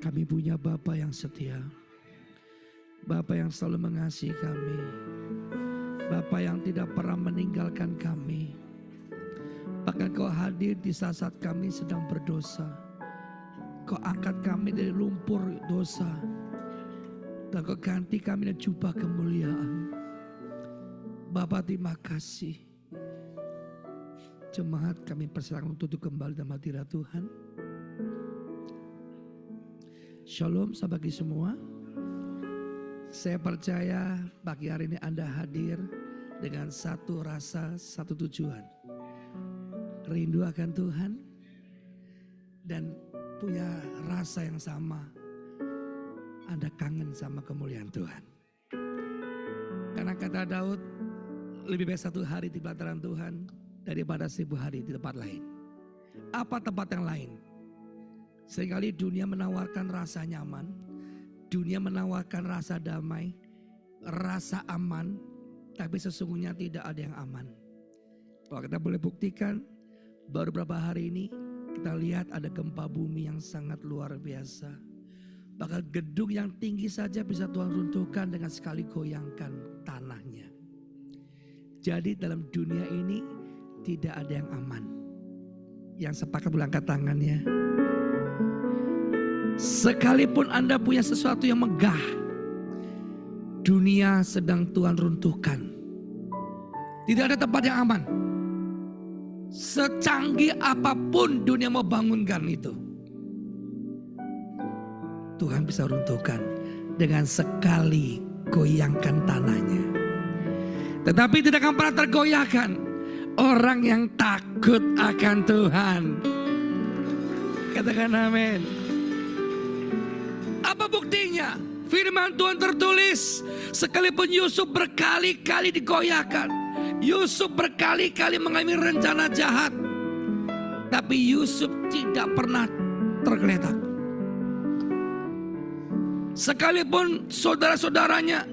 Kami punya Bapa yang setia, Bapa yang selalu mengasihi kami, Bapa yang tidak pernah meninggalkan kami. Bahkan Kau hadir di saat-saat kami sedang berdosa. Kau angkat kami dari lumpur dosa, dan Kau ganti kami dengan jubah kemuliaan. Bapa, terima kasih. Jemaat kami persilakan untuk duduk kembali dalam hadirat Tuhan. Shalom sahabat bagi semua. Saya percaya pagi hari ini Anda hadir dengan satu rasa, satu tujuan. Rindu akan Tuhan dan punya rasa yang sama. Anda kangen sama kemuliaan Tuhan. Karena kata Daud, lebih baik satu hari di pelataran Tuhan daripada 1000 hari di tempat lain. Apa tempat yang lain? Seringkali dunia menawarkan rasa nyaman, dunia menawarkan rasa damai, rasa aman, tapi sesungguhnya tidak ada yang aman. Kalau kita boleh buktikan, baru beberapa hari ini kita lihat ada gempa bumi yang sangat luar biasa. Bahkan gedung yang tinggi saja bisa Tuhan runtuhkan dengan sekali goyangkan tanahnya. Jadi dalam dunia ini tidak ada yang aman. Yang sepakat boleh angkat tangannya. Sekalipun Anda punya sesuatu yang megah, dunia sedang Tuhan runtuhkan. Tidak ada tempat yang aman. Secanggih apapun dunia mau bangunkan itu, Tuhan bisa runtuhkan dengan sekali goyangkan tanahnya. Tetapi tidak akan pernah tergoyahkan orang yang takut akan Tuhan. Katakan amin. Apa buktinya? Firman Tuhan tertulis, sekalipun Yusuf berkali-kali digoyahkan, Yusuf berkali-kali mengalami rencana jahat, tapi Yusuf tidak pernah tergeletak. Sekalipun saudara-saudaranya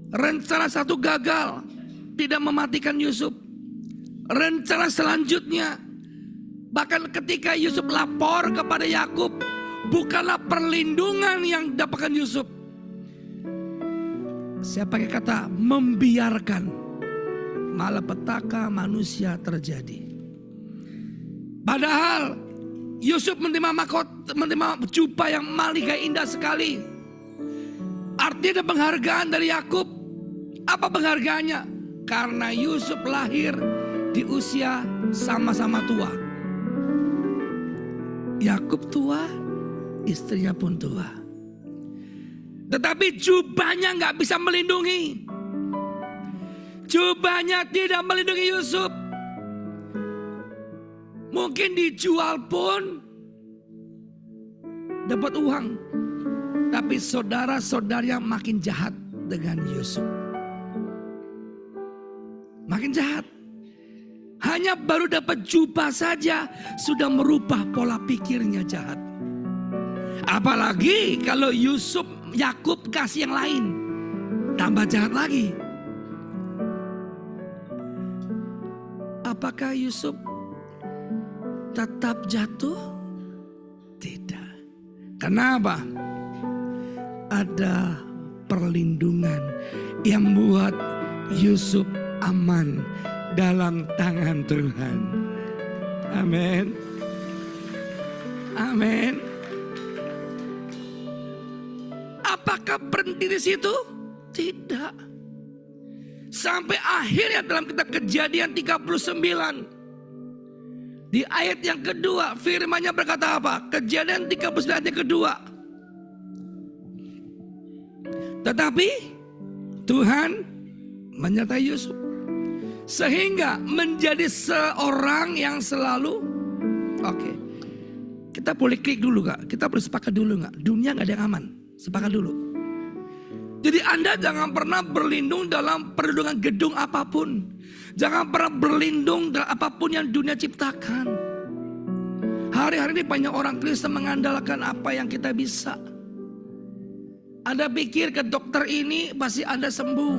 rencana satu gagal, tidak mematikan Yusuf. Rencana selanjutnya, bahkan ketika Yusuf lapor kepada Yakub, bukanlah perlindungan yang dapatkan Yusuf. Saya pakai kata membiarkan malapetaka manusia terjadi. Padahal Yusuf menerima jubah yang malika indah sekali. Artinya ada penghargaan dari Yakub. Apa penghargaannya? Karena Yusuf lahir di usia sama-sama tua. Yakub tua, istrinya pun tua. Tetapi jubahnya gak bisa melindungi. Jubahnya tidak melindungi Yusuf. Mungkin dijual pun dapat uang. Tapi saudara-saudaranya makin jahat dengan Yusuf. Makin jahat. Hanya baru dapat jubah saja sudah merubah pola pikirnya jahat. Apalagi kalau Yakub kasih yang lain, tambah jahat lagi. Apakah Yusuf tetap jatuh? Tidak. Kenapa? Ada perlindungan yang membuat Yusuf aman dalam tangan Tuhan. Amin. Amin. Apakah berhenti di situ? Tidak. Sampai akhirnya dalam kitab Kejadian 39. Di ayat yang kedua firman-Nya berkata apa? Kejadian 39 ayat yang kedua. Tetapi Tuhan menyertai Yusuf. Sehingga menjadi seorang yang selalu. Oke. Kita boleh klik dulu gak? Kita boleh sepakat dulu gak? Dunia gak ada yang aman. Sepakat dulu. Jadi Anda jangan pernah berlindung dalam perlindungan gedung apapun. Jangan pernah berlindung dalam apapun yang dunia ciptakan. Hari-hari ini banyak orang Kristen mengandalkan apa yang kita bisa. Anda pikir ke dokter ini pasti Anda sembuh.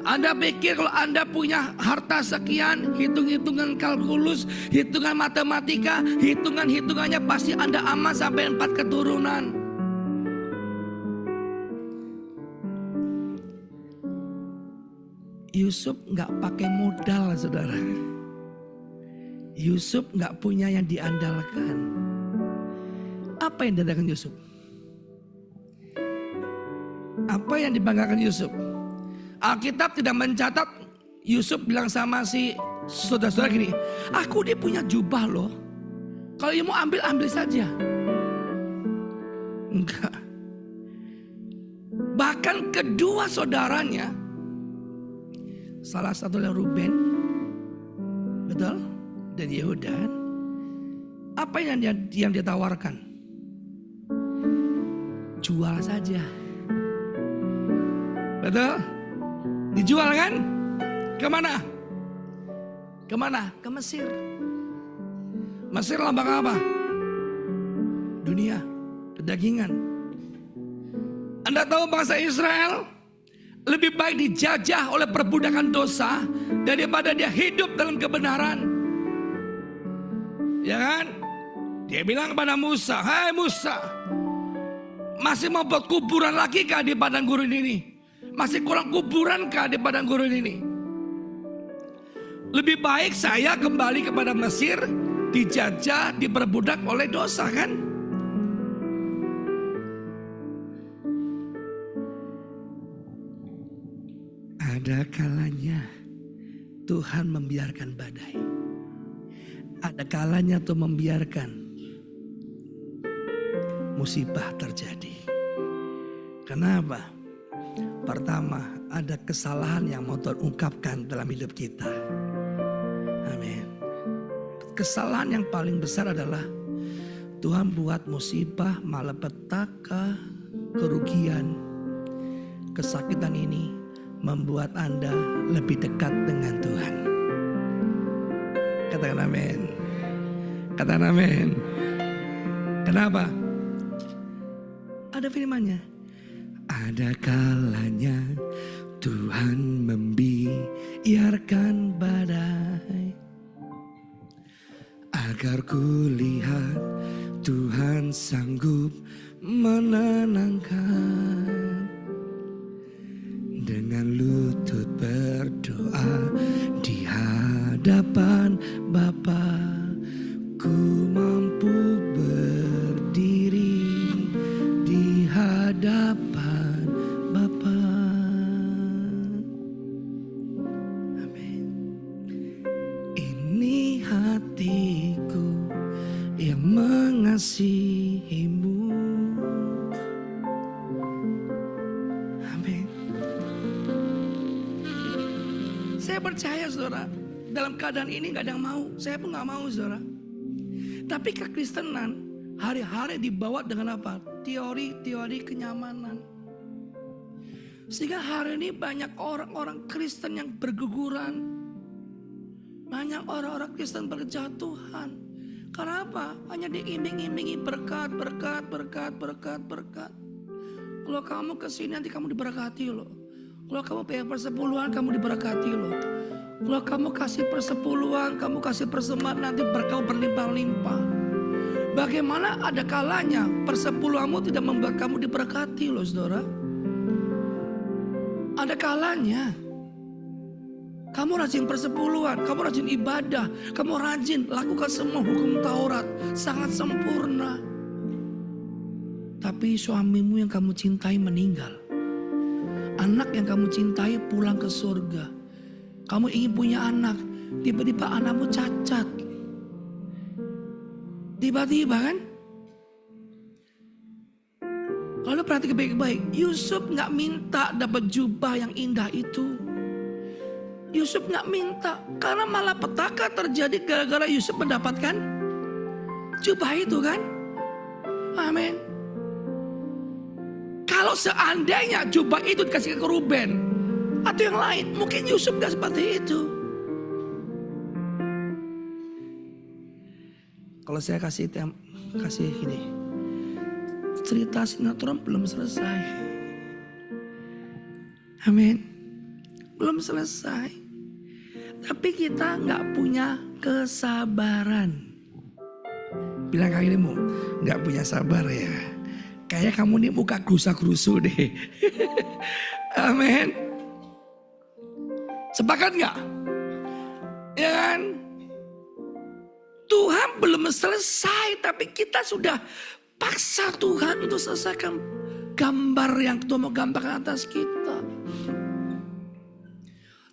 Anda pikir kalau Anda punya harta sekian, hitung-hitungan kalkulus, hitungan matematika, hitungannya pasti Anda aman sampai 4 keturunan. Yusuf nggak pakai modal, saudara. Yusuf nggak punya yang diandalkan. Apa yang diandalkan Yusuf? Apa yang dibanggakan Yusuf? Alkitab tidak mencatat Yusuf bilang sama si saudara-saudara gini, aku dia punya jubah loh. Kalau dia mau ambil saja. Enggak. Bahkan kedua saudaranya, salah satunya Ruben, betul, dan Yehuda. Apa yang dia tawarkan? Jual saja. Betul? Dijual kan? Kemana? Kemana? Ke Mesir. Mesir lambang apa? Dunia, kedagingan. Anda tahu bangsa Israel lebih baik dijajah oleh perbudakan dosa daripada dia hidup dalam kebenaran. Ya kan? Dia bilang kepada Musa, "Hai Musa, masih mau buat kuburan lagi kah di padang gurun ini? Masih kurang kuburan kah di padang gurun ini? Lebih baik saya kembali kepada Mesir, dijajah, diperbudak oleh dosa kan?" Ada kalanya Tuhan membiarkan badai. Ada kalanya Tuhan membiarkan musibah terjadi. Kenapa? Pertama, ada kesalahan yang mau Tuhan ungkapkan dalam hidup kita. Amin. Kesalahan yang paling besar adalah Tuhan buat musibah, malapetaka, kerugian, kesakitan ini membuat Anda lebih dekat dengan Tuhan. Katakan amin. Katakan amin. Kenapa? Ada firman-Nya. Ada kalanya Tuhan membiarkan badai agar kulihat Tuhan sanggup menenangkan. Dengan lutut berdoa di hadapan Bapa, ku mampu berdiri di hadapan Bapa. Amin. Ini hatiku yang mengasihimu. Amin. Saya percaya saudara, dalam keadaan ini gak ada yang mau. Saya pun gak mau saudara. Tapi kekristenan hari-hari dibawa dengan apa? Teori-teori kenyamanan. Sehingga hari ini banyak orang-orang Kristen yang berguguran. Banyak orang-orang Kristen berkejatuhan. Karena apa? Hanya diiming-imingi berkat. Kalau kamu kesini nanti kamu diberkati loh. Kalau kamu bayar persepuluhan kamu diberkati loh. Kalau kamu kasih persepuluhan, kamu kasih persembahan, nanti berkah berlimpah-limpah. Bagaimana ada kalanya persepuluhanmu tidak membuat kamu diberkati loh saudara. Ada kalanya kamu rajin persepuluhan, kamu rajin ibadah, kamu rajin lakukan semua hukum Taurat, sangat sempurna. Tapi suamimu yang kamu cintai meninggal. Anak yang kamu cintai pulang ke surga. Kamu ingin punya anak, tiba-tiba anakmu cacat. Tiba-tiba kan? Kalau perhatikan baik-baik, Yusuf gak minta dapat jubah yang indah itu. Yusuf gak minta, karena malah petaka terjadi gara-gara Yusuf mendapatkan jubah itu kan? Amin. Kalau seandainya jubah itu dikasih ke Ruben atau yang lain, mungkin Yusuf gak seperti itu. Kalau saya kasih gini, cerita sinetron belum selesai. Amin. belum selesai. Tapi kita nggak punya kesabaran. Bilang kamu nggak punya sabar ya. Kayak kamu nih muka gerusa-gerusu deh. Amin. Sepakat nggak? Ya kan? Tuhan belum selesai, tapi kita sudah paksa Tuhan untuk selesaikan gambar yang Tuhan mau gambarkan atas kita.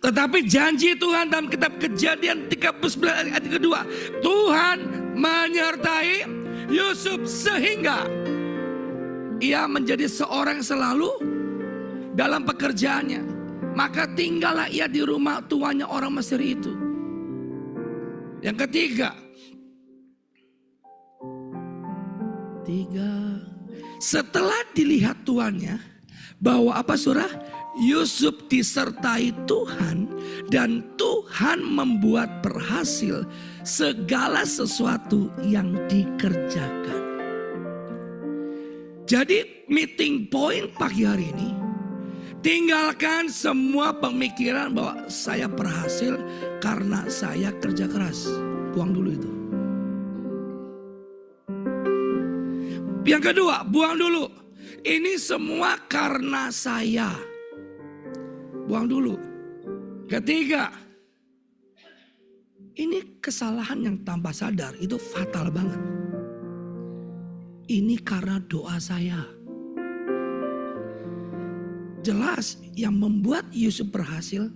Tetapi janji Tuhan dalam kitab Kejadian 39 ayat kedua, Tuhan menyertai Yusuf sehingga ia menjadi seorang yang selalu dalam pekerjaannya. Maka tinggallah ia di rumah tuannya orang Mesir itu. Yang ketiga, setelah dilihat tuannya bahwa apa saudara? Yusuf disertai Tuhan dan Tuhan membuat berhasil segala sesuatu yang dikerjakan. Jadi meeting point pagi hari ini, tinggalkan semua pemikiran bahwa saya berhasil karena saya kerja keras. Buang dulu itu. Yang kedua, buang dulu. Ini semua karena saya. Buang dulu. Ketiga, ini kesalahan yang tanpa sadar itu fatal banget. Ini karena doa saya. Jelas yang membuat Yusuf berhasil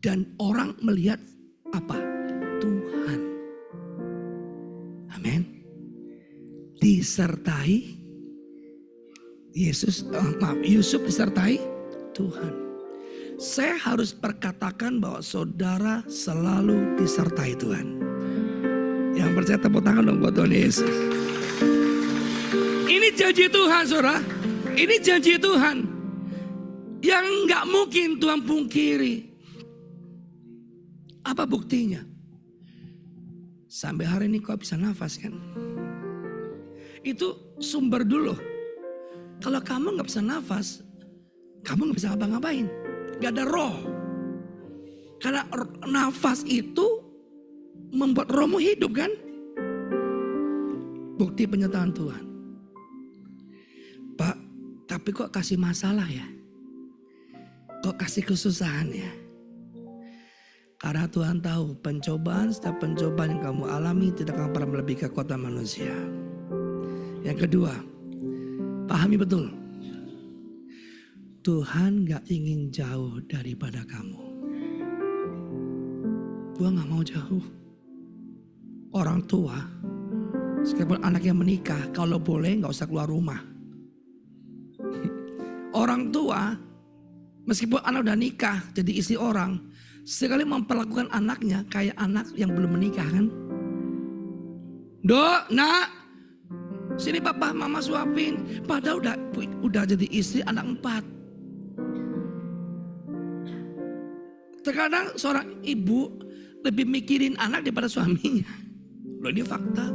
dan orang melihat apa? Tuhan. Amin. Disertai Yusuf disertai Tuhan. Saya harus perkatakan bahwa saudara selalu disertai Tuhan. Yang percaya tepuk tangan dong buat Tuhan Yesus. Ini janji Tuhan saudara. Ini janji Tuhan. Yang gak mungkin Tuhan pungkiri. Apa buktinya? Sampai hari ini kau bisa nafas kan? Itu sumber dulu. Kalau kamu gak bisa nafas, kamu gak bisa ngapa-ngapain. Gak ada roh. Karena nafas itu membuat rohmu hidup kan. Bukti penyertaan Tuhan. Pak, tapi kok kasih masalah ya? Kok kasih kesusahan ya? Karena Tuhan tahu setiap pencobaan yang kamu alami tidak akan pernah melebihi kekuatan manusia. Yang kedua, pahami betul. Tuhan gak ingin jauh daripada kamu. Gua gak mau jauh. Orang tua, sekalipun anak yang menikah, kalau boleh gak usah keluar rumah. Orang tua, meskipun anak udah nikah jadi istri orang, sekali memperlakukan anaknya kayak anak yang belum menikah kan. Dok, nak, sini papa mama suapin. Padahal udah jadi istri anak 4. Terkadang seorang ibu lebih mikirin anak daripada suaminya. Loh, ini fakta.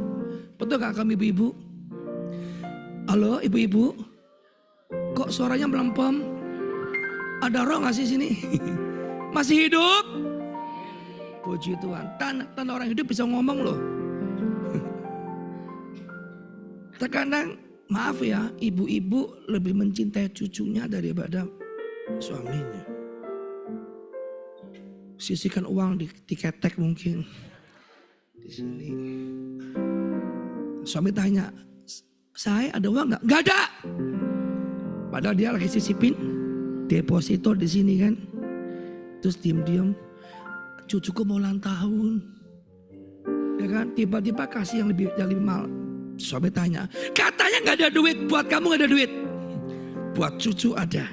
Betul gak kamu ibu-ibu? Halo ibu-ibu, kok suaranya melempem? Ada roh gak sih sini? Masih hidup? Puji Tuhan. Tanda orang hidup bisa ngomong loh. Terkadang maaf ya, ibu-ibu lebih mencintai cucunya daripada suaminya. Sisihkan uang di ketek mungkin. Di sini. Suami tanya, saya ada uang nggak? Nggak ada. Padahal dia lagi sisipin deposito di sini kan. Terus diam-diam, cucuku mau ulang tahun. Ya kan, tiba-tiba kasih yang lebih mahal. Suami tanya, katanya nggak ada duit, buat kamu nggak ada duit. Buat cucu ada.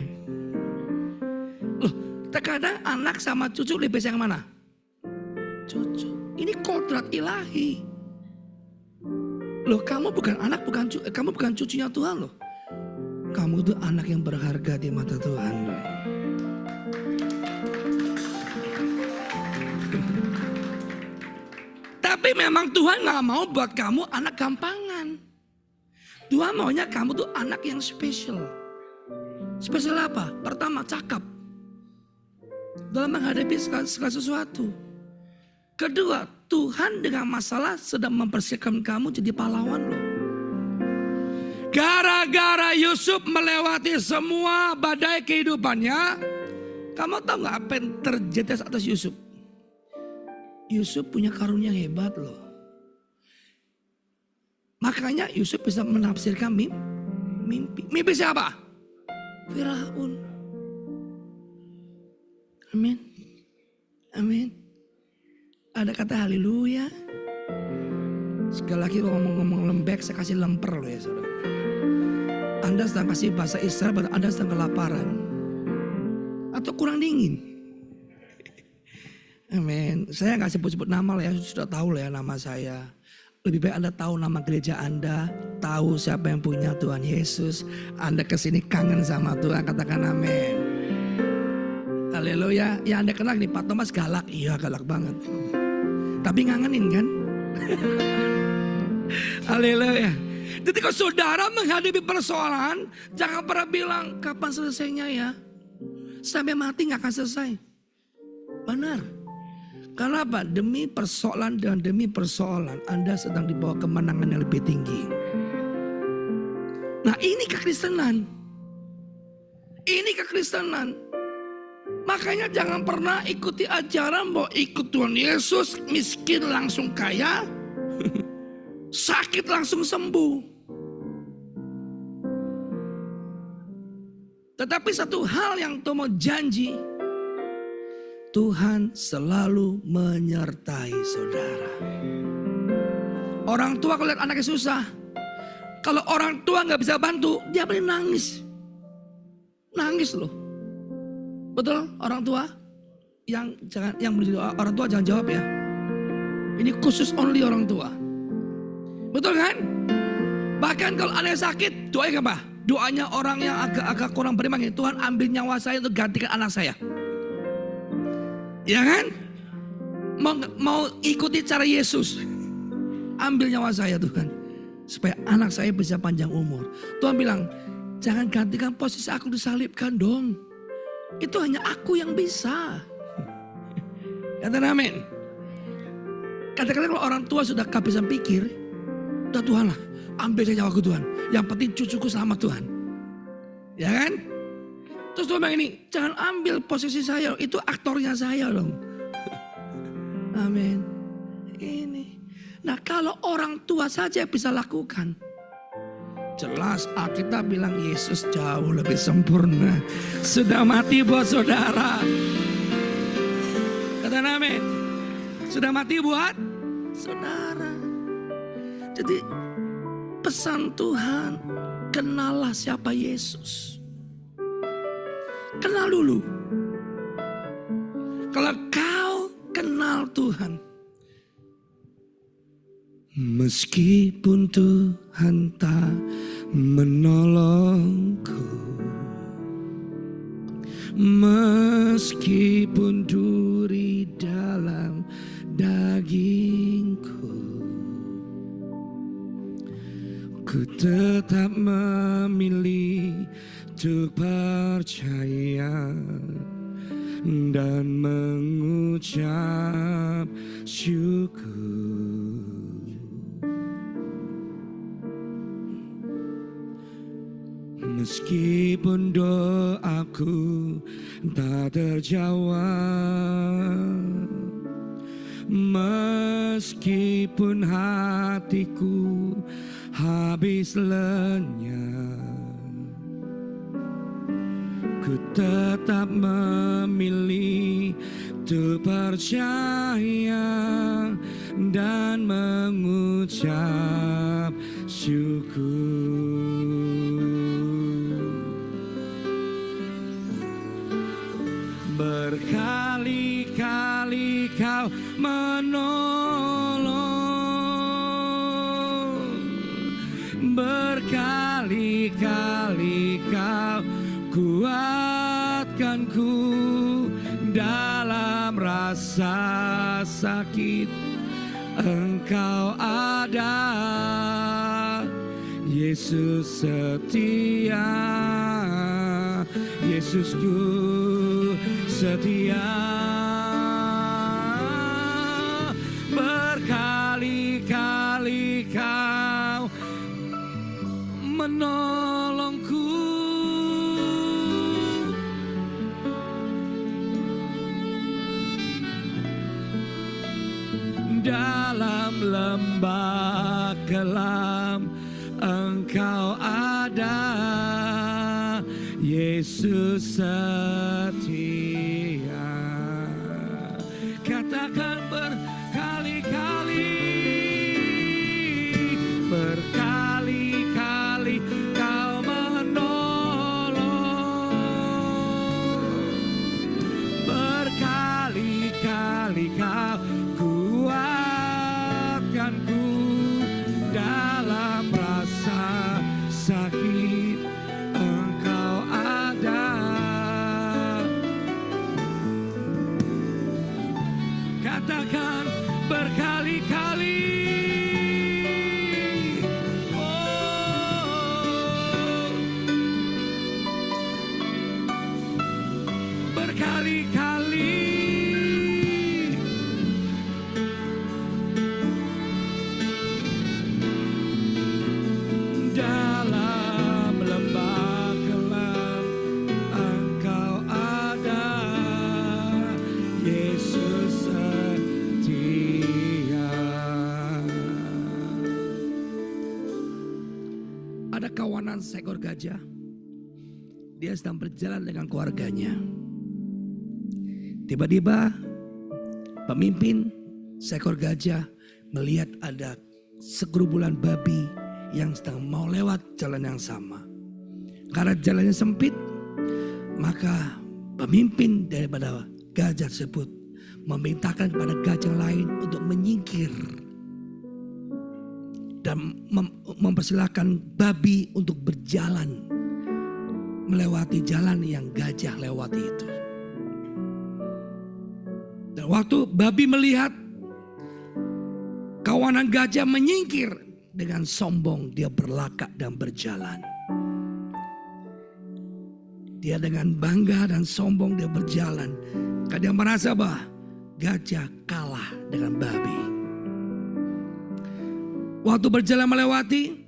Terkadang anak sama cucu lebih sayang mana? Cucu. Ini kodrat ilahi. Loh, kamu bukan anak, kamu bukan cucunya Tuhan loh. Kamu itu anak yang berharga di mata Tuhan loh. Tapi memang Tuhan gak mau buat kamu anak gampangan. Tuhan maunya kamu tuh anak yang spesial. Spesial apa? Pertama, cakep. dalam menghadapi segala sesuatu. Kedua, Tuhan dengan masalah sedang mempersiapkan kamu jadi pahlawan loh. Gara-gara Yusuf melewati semua badai kehidupannya, kamu tahu gak apa yang terjadi atas Yusuf? Yusuf punya karunia hebat loh. Makanya Yusuf bisa menafsirkan mimpi. Mimpi siapa? Firaun. Amin. Amin. Ada kata haleluya. Sekali lagi ngomong-ngomong lembek, saya kasih lemper loh ya saudara. Anda sedang kasih bahasa Israel, berarti Anda sedang kelaparan. Atau kurang dingin. Amin. Saya nggak sebut-sebut nama lah ya, sudah tahu lah ya nama saya. Lebih baik Anda tahu nama gereja Anda, tahu siapa yang punya Tuhan Yesus. Anda kesini kangen sama Tuhan, katakan amin. Haleluya. Ya Anda kenal nih, Pak Thomas galak. Iya galak banget. Tapi ngangenin kan? Haleluya. Jadi kalau saudara menghadapi persoalan, jangan pernah bilang kapan selesainya ya. Sampai mati gak akan selesai. Benar. Karena apa? Demi persoalan dan demi persoalan Anda sedang dibawa kemenangan yang lebih tinggi. Nah ini kekristenan. Ini kekristenan. Makanya jangan pernah ikuti ajaran bahwa ikut Tuhan Yesus miskin langsung kaya, sakit langsung sembuh. Tetapi satu hal yang Tuhan mau janji, Tuhan selalu menyertai saudara. Orang tua kalau lihat anaknya susah, kalau orang tua gak bisa bantu, dia boleh nangis. Nangis loh. Betul orang tua? Yang orang tua jangan jawab ya. Ini khusus only orang tua. Betul kan? Bahkan kalau anaknya sakit, doanya apa? Doanya orang yang agak kurang beriman, Tuhan ambil nyawa saya untuk gantikan anak saya. Ya kan? Mau ikuti cara Yesus. Ambil nyawa saya Tuhan. Supaya anak saya bisa panjang umur. Tuhan bilang, jangan gantikan posisi aku disalibkan dong. Itu hanya aku yang bisa. Katakan amin. Katakanlah kalau orang tua sudah kehabisan pikir, udah Tuhan lah, ambil saja nyawaku Tuhan. Yang penting cucuku selamat Tuhan. Ya kan? Terus Tuhan bilang ini, jangan ambil posisi saya, itu aktornya saya dong. Amin. Ini. Nah kalau orang tua saja bisa lakukan, jelas Alkitab bilang Yesus jauh lebih sempurna. Sudah mati buat saudara. Katakan amin. Sudah mati buat saudara. Jadi pesan Tuhan, kenallah siapa Yesus. Kenal dulu. Kalau kau kenal Tuhan, meskipun Tuhan tak menolongku, meskipun duri dalam dagingku, ku tetap memilih untuk percaya dan mengucap syukur. Meskipun doaku tak terjawab, meskipun hatiku habis lenyap, ku tetap memilih untuk percaya dan mengucap syukur. Berkali-kali kau menolong, berkali-kali kau kuatkanku dalam rasa sakit. Engkau ada, Yesus setia, Yesusku setia. Berkali-kali Kau menolongku. Dalam lembah kelam Engkau ada, Yesus setia. Katakan berkali-kali, berkali-kali Kau menolong, berkali-kali Kau kuatkanku dalam rasa sakit. Engkau ada. Katakan berkali-kali. Oh, berkali-kali. Dalam lembah kelam Engkau ada, Yesus setia. Ada kawanan seekor gajah. Dia sedang berjalan dengan keluarganya. Tiba-tiba pemimpin seekor gajah melihat ada segerombolan babi yang sedang mau lewat jalan yang sama. Karena jalannya sempit, maka pemimpin daripada gajah tersebut memerintahkan kepada gajah lain untuk menyingkir dan mempersilahkan babi untuk berjalan melewati jalan yang gajah lewati itu. Dan waktu babi melihat kawanan gajah menyingkir, dengan sombong dia berlakak dan berjalan. Dia dengan bangga dan sombong dia berjalan. Karena dia merasa bahwa gajah kalah dengan babi. Waktu berjalan melewati,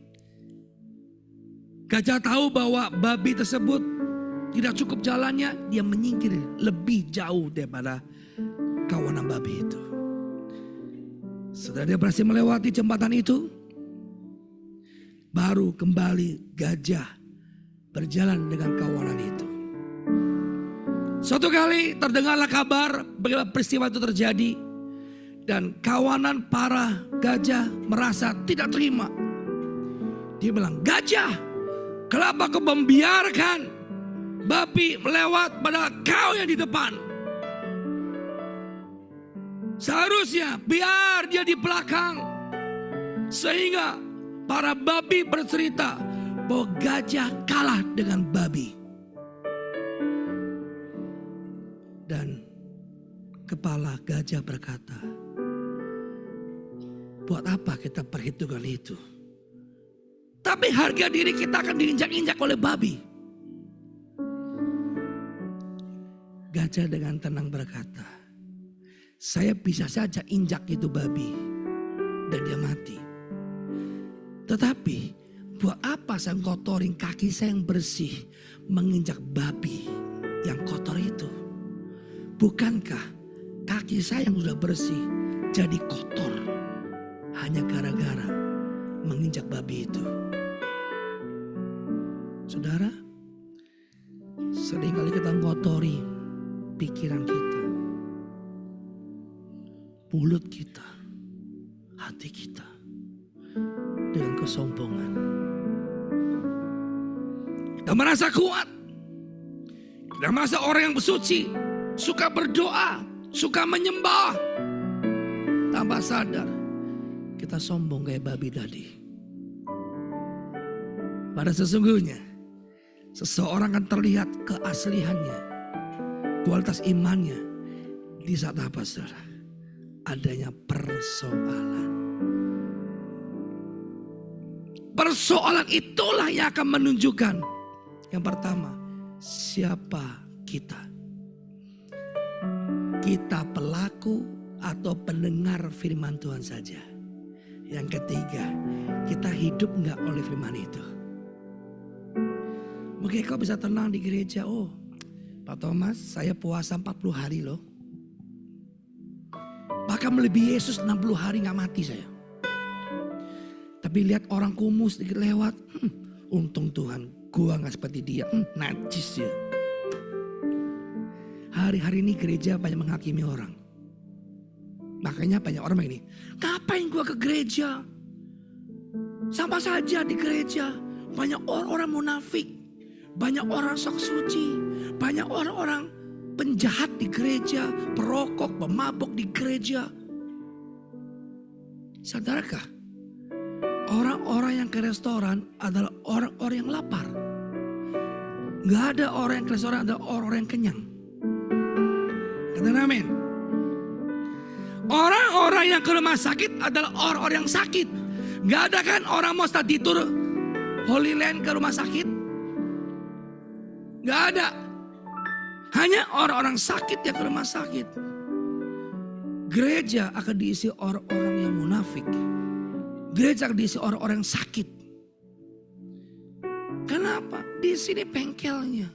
gajah tahu bahwa babi tersebut tidak cukup jalannya. Dia menyingkir lebih jauh daripada kawanan babi itu. Setelah dia berhasil melewati jembatan itu, baru kembali gajah berjalan dengan kawanan itu. Suatu kali terdengarlah kabar bagaimana peristiwa itu terjadi. Dan kawanan para gajah merasa tidak terima. Dia bilang, gajah, kenapa kau membiarkan babi melewat pada kau yang di depan? Seharusnya biar dia di belakang. Sehingga para babi bercerita bahwa gajah kalah dengan babi. Dan kepala gajah berkata, buat apa kita perhitungkan itu? Tapi harga diri kita akan diinjak-injak oleh babi. Gajah dengan tenang berkata, saya bisa saja injak itu babi dan dia mati. Tetapi buat apa saya kotorin kaki saya yang bersih menginjak babi yang kotor itu? Bukankah kaki saya yang sudah bersih jadi kotor hanya gara-gara menginjak babi itu? Saudara, seringkali kita kotori pikiran kita, mulut kita, hati kita dengan kesombongan. Kita merasa kuat, kita merasa orang yang bersuci, suka berdoa, suka menyembah. Tanpa sadar kita sombong kayak babi tadi. Pada sesungguhnya seseorang akan terlihat keasliannya, kualitas imannya di saat apa, saudara? Adanya persoalan. Persoalan itulah yang akan menunjukkan yang pertama, siapa kita. kita pelaku atau pendengar firman Tuhan saja. Yang ketiga, kita hidup nggak oleh firman itu. Mungkin kau bisa tenang di gereja. Oh, Pak Thomas, saya puasa 40 hari loh. Bahkan melebihi Yesus 60 hari gak mati saya. Tapi lihat orang kumus sedikit lewat. Untung Tuhan, gua gak seperti dia. Najis ya. Hari-hari ini gereja banyak menghakimi orang. Makanya banyak orang begini. Ngapain gua ke gereja? Sama saja di gereja. Banyak orang-orang munafik. Banyak orang sok suci. Banyak orang-orang penjahat di gereja, perokok, pemabuk di gereja. Sadarakah? Orang-orang yang ke restoran adalah orang-orang yang lapar. Gak ada orang yang ke restoran adalah orang-orang yang kenyang. Katakan amin. Orang-orang yang ke rumah sakit adalah orang-orang yang sakit. Gak ada kan orang mau study tour Holy Land ke rumah sakit? Gak ada. Hanya orang-orang sakit yang ke rumah sakit. Gereja akan diisi orang-orang yang munafik. Gereja akan diisi orang-orang yang sakit. Kenapa? Di sini bengkelnya.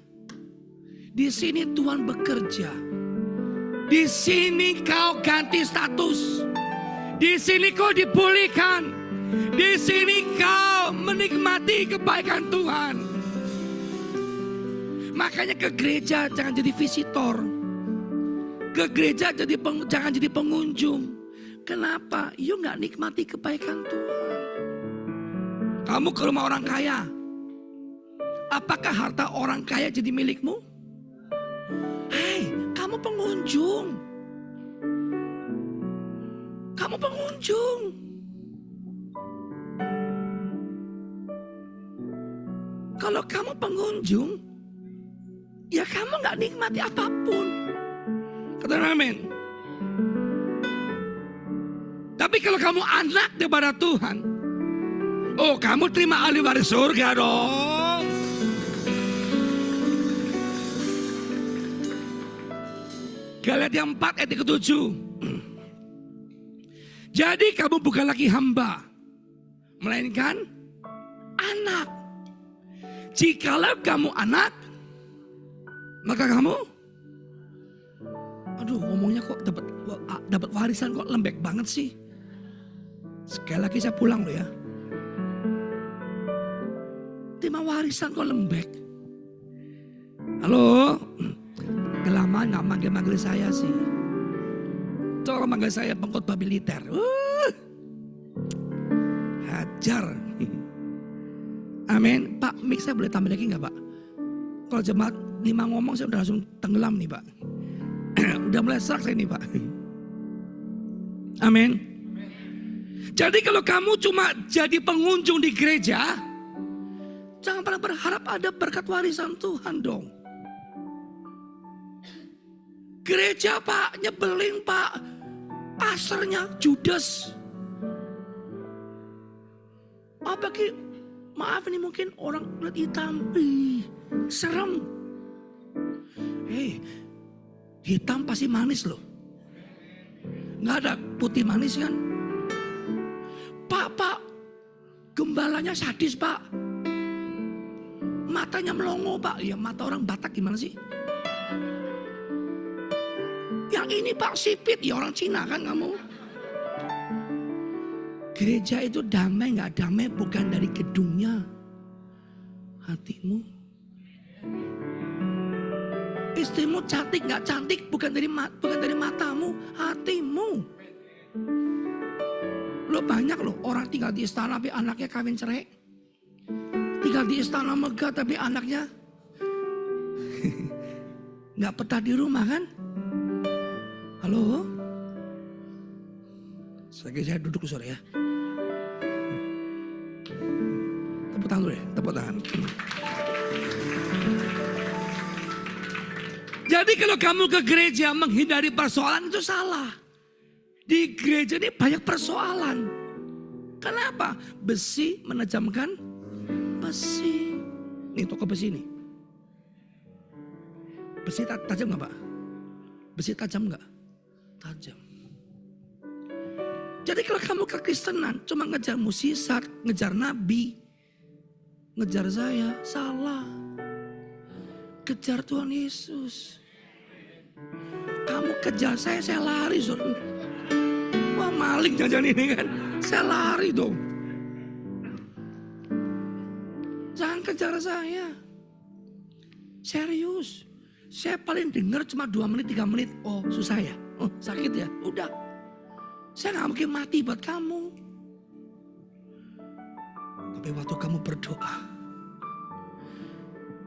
Di sini Tuhan bekerja. Di sini kau ganti status. Di sini kau dipulihkan. Di sini kau menikmati kebaikan Tuhan. Makanya ke gereja jangan jadi visitor. Ke gereja jangan jadi pengunjung. Kenapa? You gak nikmati kebaikan Tuhan. Kamu ke rumah orang kaya. Apakah harta orang kaya jadi milikmu? Hei, kamu pengunjung. Kamu pengunjung. Kalau kamu pengunjung, ya kamu gak nikmati apapun. Katakan amin. Tapi kalau kamu anak daripada Tuhan, oh kamu terima ahli waris surga dong. Galatia 4 ayat 7. Jadi kamu bukan lagi hamba, melainkan anak. Jikalau kamu anak, maka kamu, aduh ngomongnya kok dapat warisan kok lembek banget sih. Sekali lagi saya pulang loh ya. Terima warisan kok lembek. Halo, kelamaan gak manggil-manggil saya sih. Coba manggil saya pengkhotbah militer. Hajar. Amin. Pak, mik saya boleh tambah lagi gak Pak? Kalau jemaat 5 ngomong saya udah langsung tenggelam nih Pak. Udah mulai serak saya nih Pak. Amin. Jadi kalau kamu cuma jadi pengunjung di gereja, jangan pernah berharap ada berkat warisan Tuhan dong. Gereja Pak, nyebelin Pak. Pasarnya judes. Apalagi, maaf ini mungkin orang lihat hitam. Serem. Hei, hitam pasti manis loh. Nggak ada putih manis kan? Pak, gembalanya sadis Pak. Matanya melongo Pak. Ya mata orang Batak gimana sih? Yang ini Pak sipit, ya orang Cina kan kamu. Gereja itu damai nggak damai bukan dari gedungnya. Hatimu. Istrimu cantik nggak cantik bukan dari matamu, hatimu. Lo banyak loh orang tinggal di istana tapi anaknya kawin cerai. Tinggal di istana megah tapi anaknya nggak betah di rumah kan? Halo? Sekali saya duduk sore ya. Tepuk tangan dulu ya, tepuk tangan. Jadi kalau kamu ke gereja menghindari persoalan itu salah. Di gereja ini banyak persoalan. Kenapa? Besi menajamkan besi. Nih toko besi nih. Besi tajam gak Pak? Besi tajam gak? tajam. Jadi kalau kamu kekristenan cuma ngejar musisat, ngejar nabi, ngejar saya, salah. Kejar Tuhan Yesus. Kamu kejar saya lari. Saudara. Wah maling jajan ini kan. Saya lari dong. Jangan kejar saya. Serius. Saya paling dengar cuma 2 menit, 3 menit. Oh susah ya? Oh sakit ya? Udah. Saya gak mungkin mati buat kamu. Tapi waktu kamu berdoa.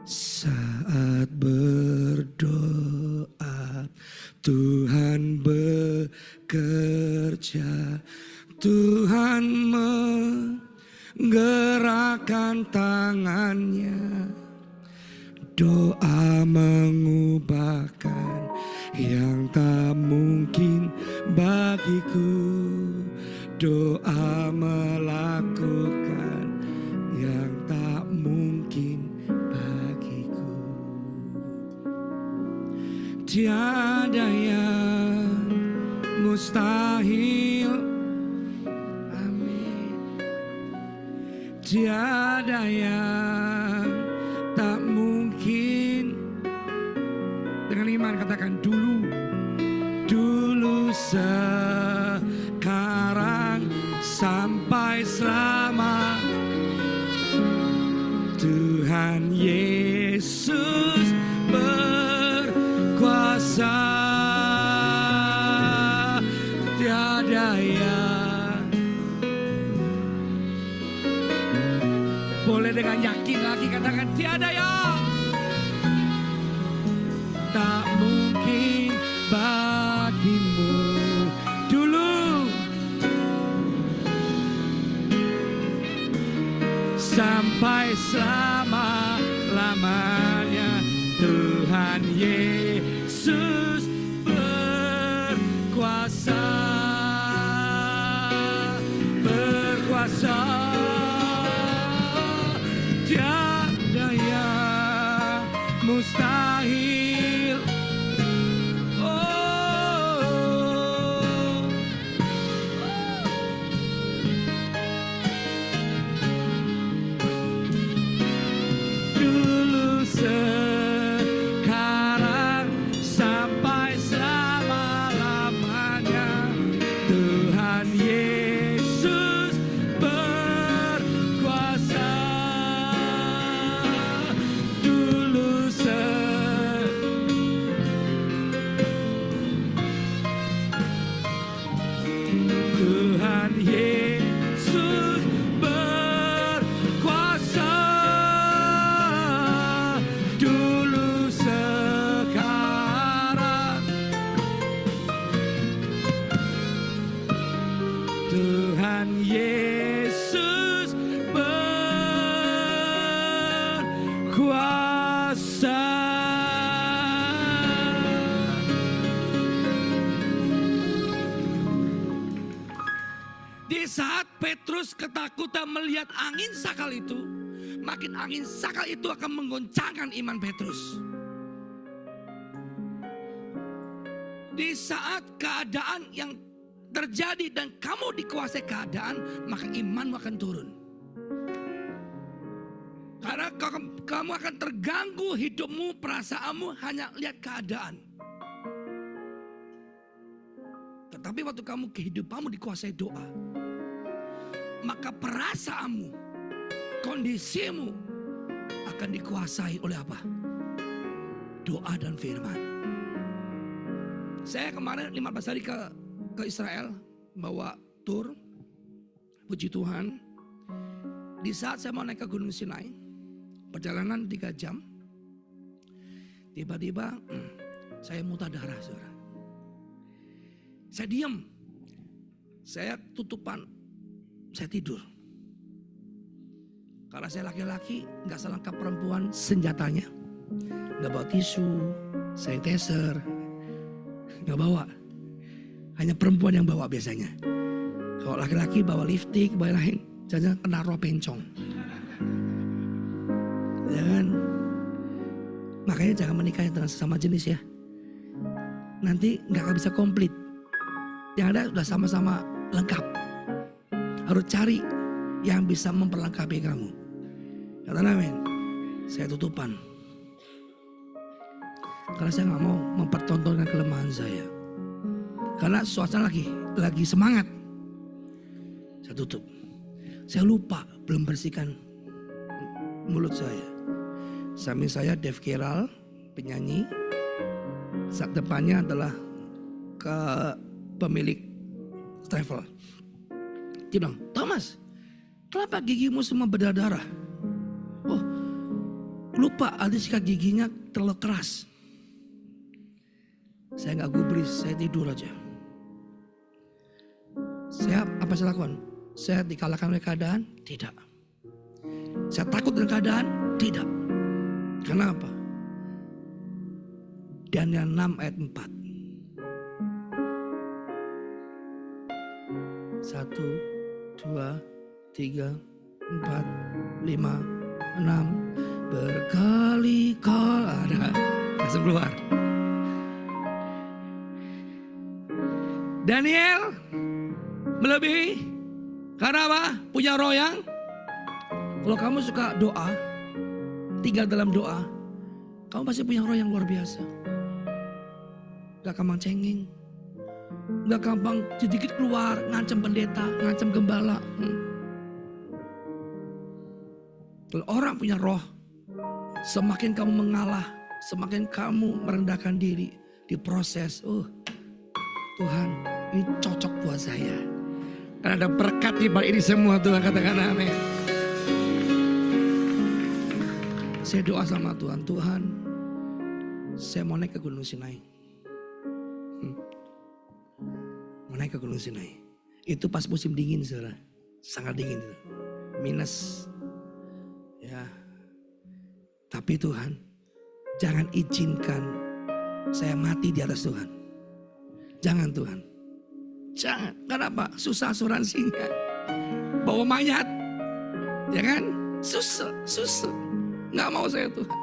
Saat berdoa Tuhan bekerja, Tuhan menggerakkan tangannya. Doa mengubahkan yang tak mungkin bagiku. Doa melakukan yang tak mungkin bagiku. Tiada yang mustahil. Amin. Tiada yang tak mungkin. Dengan iman katakan dulu. Dulu, sekarang, sampai selama. Tuhan Yesus berkuasa. Tiada yang. Boleh dengan yakin lagi katakan tiada yang tak mungkin bagimu. Dulu sampai selama-lamanya Tuhan Yesus berkuasa. Berkuasa. Tiada yang mustahil. Sekarang sampai selama-lamanya Tuhan Yesus berkuasa. Dulu Tuhan Yesus berkuasa. Dulu sekarang Tuhan Yesus berkuasa. Di saat Petrus ketakutan melihat angin sakal itu, makin angin sakal itu akan menggoncangkan iman Petrus. Di saat keadaan yang terjadi dan kamu dikuasai keadaan, maka imanmu akan turun. Karena kamu akan terganggu hidupmu, perasaanmu hanya lihat keadaan. Tetapi waktu kamu kehidupanmu dikuasai doa, maka perasaanmu, kondisimu akan dikuasai oleh apa? Doa dan firman. Saya kemarin 15 hari ke Israel, bawa tur, puji Tuhan. Di saat saya mau naik ke Gunung Sinai, perjalanan 3 jam, tiba-tiba saya muntah darah, saudara. Saya diam, saya tutupan, saya tidur. Karena saya laki-laki, gak selengkap perempuan senjatanya. Gak bawa tisu, sanitizer, gak bawa. Hanya perempuan yang bawa biasanya. Kalau laki-laki bawa lipstik, bawa lain, jangan kena roh pencong. Jangan. Makanya jangan menikah dengan sesama jenis ya. Nanti gak akan bisa komplit. Yang ada sudah sama-sama lengkap. Harus cari yang bisa memperlengkapi kamu. Katakan amin. Saya tutupan. Karena saya nggak mau mempertontonkan kelemahan saya. Karena suasana lagi semangat. Saya tutup. Saya lupa belum bersihkan mulut saya. Samping saya Dev Kiral, penyanyi. Saat depannya adalah ke pemilik travel. Dia bilang, Thomas, kenapa gigimu semua berdarah? Oh, lupa ada sikat giginya terlalu keras. Saya nggak gubris, saya tidur aja. Apa saya lakukan? Saya dikalahkan oleh keadaan? Tidak. Saya takut dengan keadaan? Tidak. Karena apa? Daniel 6 ayat 4. 1, 2, 3, 4, 5, 6. Berkali-kali ada. Langsung keluar. Daniel melebihi. Karena apa? Punya roh yang. Kalau kamu suka doa, tinggal dalam doa, kamu pasti punya roh yang luar biasa. Gak gampang cengeng. Gak gampang sedikit keluar, ngancam pendeta, ngancam gembala. Kalau orang punya roh, semakin kamu mengalah, semakin kamu merendahkan diri, diproses. Tuhan, ini cocok buat saya. Karena ada berkat di balik ini semua, Tuhan, katakan amin. Saya doa sama Tuhan, Tuhan, saya mau naik ke Gunung Sinai. Mau naik ke Gunung Sinai. Itu pas musim dingin, saudara. Sangat dingin itu. Minus. Ya. Tapi Tuhan, jangan izinkan saya mati di atas Tuhan. Jangan Tuhan. Jangan. Kenapa? Susah asuransinya. Bawa mayat. Ya kan? Susah. Nggak mau saya Tuhan.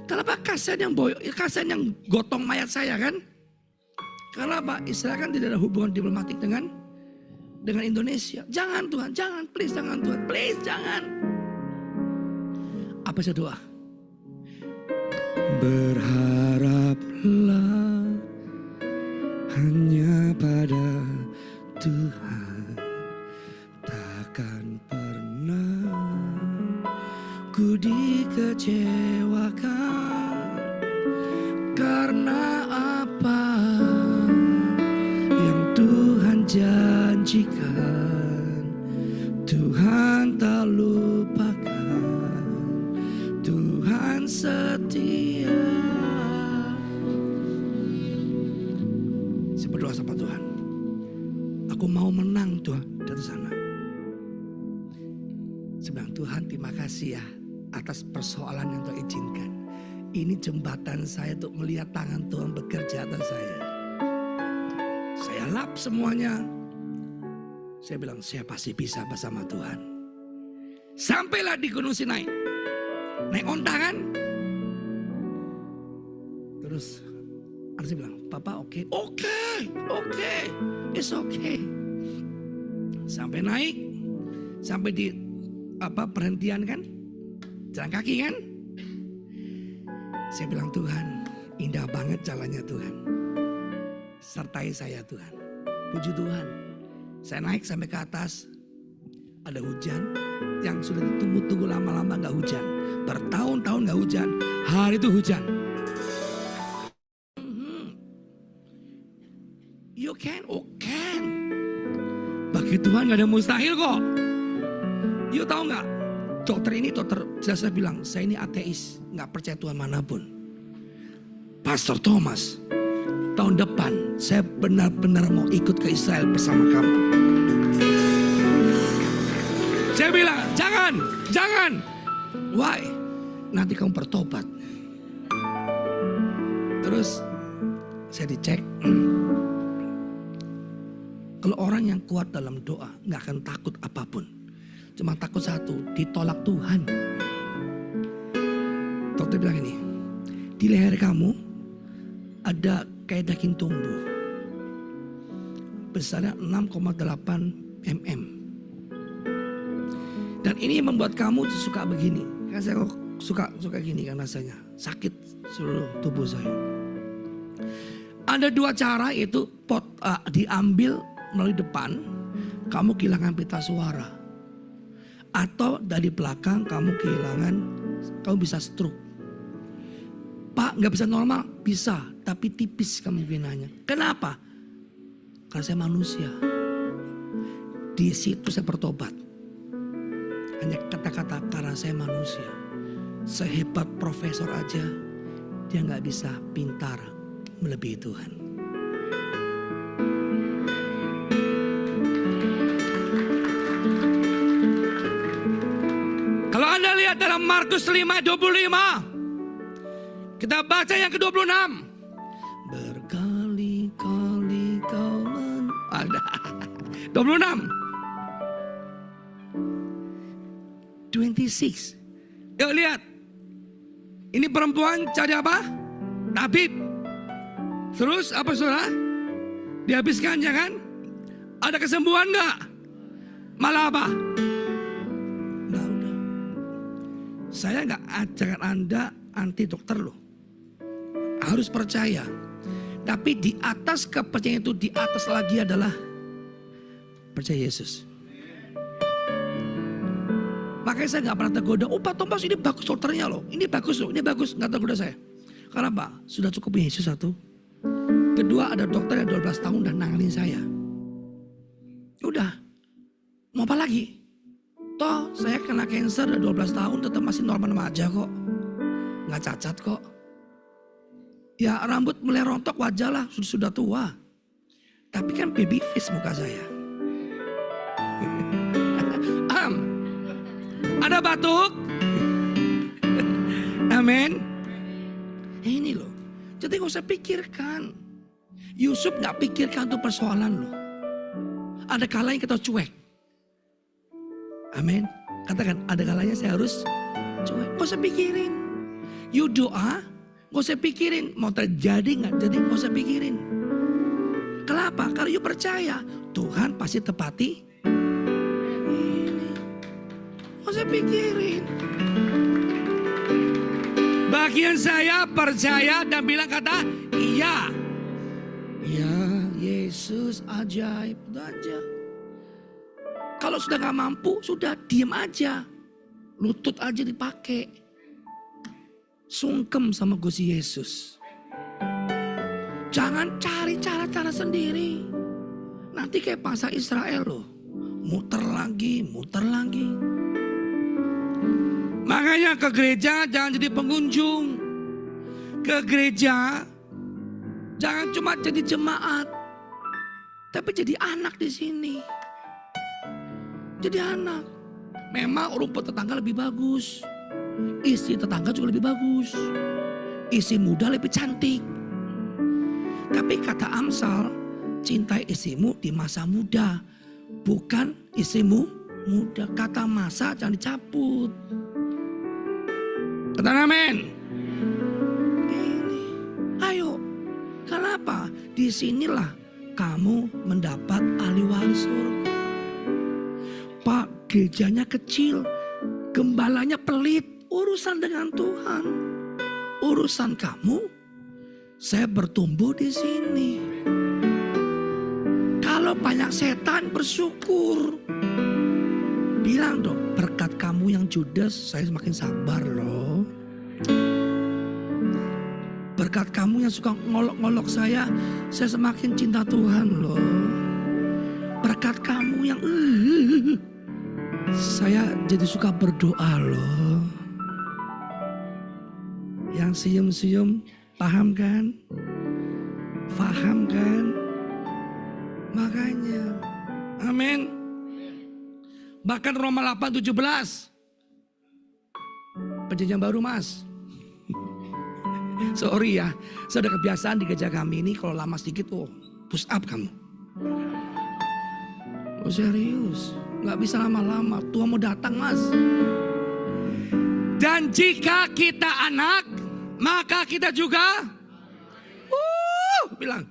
Kenapa? Kasihan yang gotong mayat saya kan? Karena apa? Israel kan tidak ada hubungan diplomatik dengan Indonesia. Jangan Tuhan, jangan, please jangan Tuhan, please jangan. Apa saya doa? Berharaplah hanya pada Tuhan, takkan pernah ku dikecewakan. Karena apa yang Tuhan janjikan, Tuhan tak lupakan, Tuhan setia. Saya berdoa sama Tuhan, aku mau menang Tuhan dari sana. Saya bilang, Tuhan terima kasih ya atas persoalan yang Tuhan izinkan. Ini jembatan saya untuk melihat tangan Tuhan bekerja atas saya. Saya lap semuanya. Saya bilang, saya pasti bisa bersama Tuhan. Sampailah di Gunung Sinai. Naik onta kan? Terus Arsi bilang, Papa oke. It's okay. Sampai naik. Sampai di perhentian kan? Jalan kaki kan? Saya bilang, Tuhan, indah banget jalannya Tuhan. Sertai saya Tuhan. Puji Tuhan. Saya naik sampai ke atas. Ada hujan. Yang sudah ditunggu-tunggu lama-lama gak hujan. Bertahun-tahun gak hujan. Hari itu hujan. You can, can. Bagi Tuhan gak ada mustahil kok. You tahu gak? Dokter jelas bilang, saya ini ateis, gak percaya Tuhan manapun. Pastor Thomas, tahun depan saya benar-benar mau ikut ke Israel bersama kamu. Saya bilang, jangan. Why? Nanti kamu bertobat. Terus saya dicek. Kalau orang yang kuat dalam doa gak akan takut apapun. Cuma takut satu, ditolak Tuhan. Dokter bilang ini, di leher kamu ada kayak daging tumbuh. besarnya 6,8 mm. Dan ini membuat kamu suka begini. Kan saya suka gini kan rasanya. Sakit seluruh tubuh saya. Ada dua cara, yaitu diambil melalui depan, kamu kehilangan pita suara. Atau dari belakang kamu bisa stroke. Pak, gak bisa normal? Bisa, tapi tipis kemungkinannya. Kenapa? Karena saya manusia. Di situ saya bertobat. Hanya kata-kata karena saya manusia. Sehebat profesor aja, dia gak bisa pintar melebihi Tuhan. Kalau Anda lihat dalam Markus 5:25, kita baca yang ke-26. Berkali-kali kau ada 26. 26. Yuk lihat. Ini perempuan cari apa? Tabib. Terus apa saudara? Dihabiskan ya kan? Ada kesembuhan enggak? Malah apa? Udah. Saya enggak ajarkan Anda anti dokter loh. Harus percaya. Tapi di atas kepercayaan itu, di atas lagi adalah percaya Yesus. Makanya saya gak pernah tergoda. Oh Pak Thomas, ini bagus dokternya loh. Ini bagus loh, ini bagus. Gak tergoda saya. Karena Pak, sudah cukup Yesus satu. Kedua, ada dokter yang 12 tahun dan nanganin saya. Udah, mau apa lagi? Toh saya kena cancer udah 12 tahun tetap masih normal aja kok. Gak cacat kok. Ya rambut mulai rontok wajah lah, sudah tua. Tapi kan baby face muka saya. Ada batuk. Amin. Ini loh. Jadi gak usah pikirkan. Yusuf gak pikirkan tuh persoalan loh. Ada kalanya kita cuek. Amin. Katakan, ada kalanya saya harus cuek. Gak usah pikirin. You doa, gak usah pikirin. Mau terjadi gak jadi, gak usah pikirin. Kenapa? Karena you percaya Tuhan pasti tepati. Gak usah pikirin. Bagian saya percaya dan bilang kata iya. Ya Yesus ajaib. Udah aja. Kalau sudah gak mampu, sudah diem aja. Lutut aja dipakai. Sungkem sama Gusti Yesus. Jangan cari cara-cara sendiri. Nanti kayak bangsa Israel loh. Muter lagi, muter lagi. Makanya ke gereja jangan jadi pengunjung. Ke gereja jangan cuma jadi jemaat, tapi jadi anak di sini. Jadi anak. Memang rumput tetangga lebih bagus. Isi tetangga juga lebih bagus. Isi muda lebih cantik. Tapi kata Amsal, cintai isimu di masa muda, bukan isimu muda. Kata masa jangan dicabut. Katakan amin. Ini, ayo. Kenapa? Disinilah kamu mendapat ahli waris surga. Pak, gerejanya kecil, gembalanya pelit. Urusan dengan Tuhan. Urusan kamu, saya bertumbuh di sini. Kalau banyak setan, bersyukur. Bilang dong, berkat kamu yang judes, saya semakin sabar loh. Berkat kamu yang suka ngolok-ngolok saya semakin cinta Tuhan loh. Berkat kamu yang saya jadi suka berdoa loh. Yang senyum-senyum, paham kan? Paham kan? Makanya, amin. Bahkan Roma 8:17. Perjanjian baru mas. Sorry ya, saya udah kebiasaan di gereja kami ini kalau lama sedikit, push up kamu. Oh serius, gak bisa lama-lama, Tuhan mau datang mas. Dan jika kita anak, maka kita juga bilang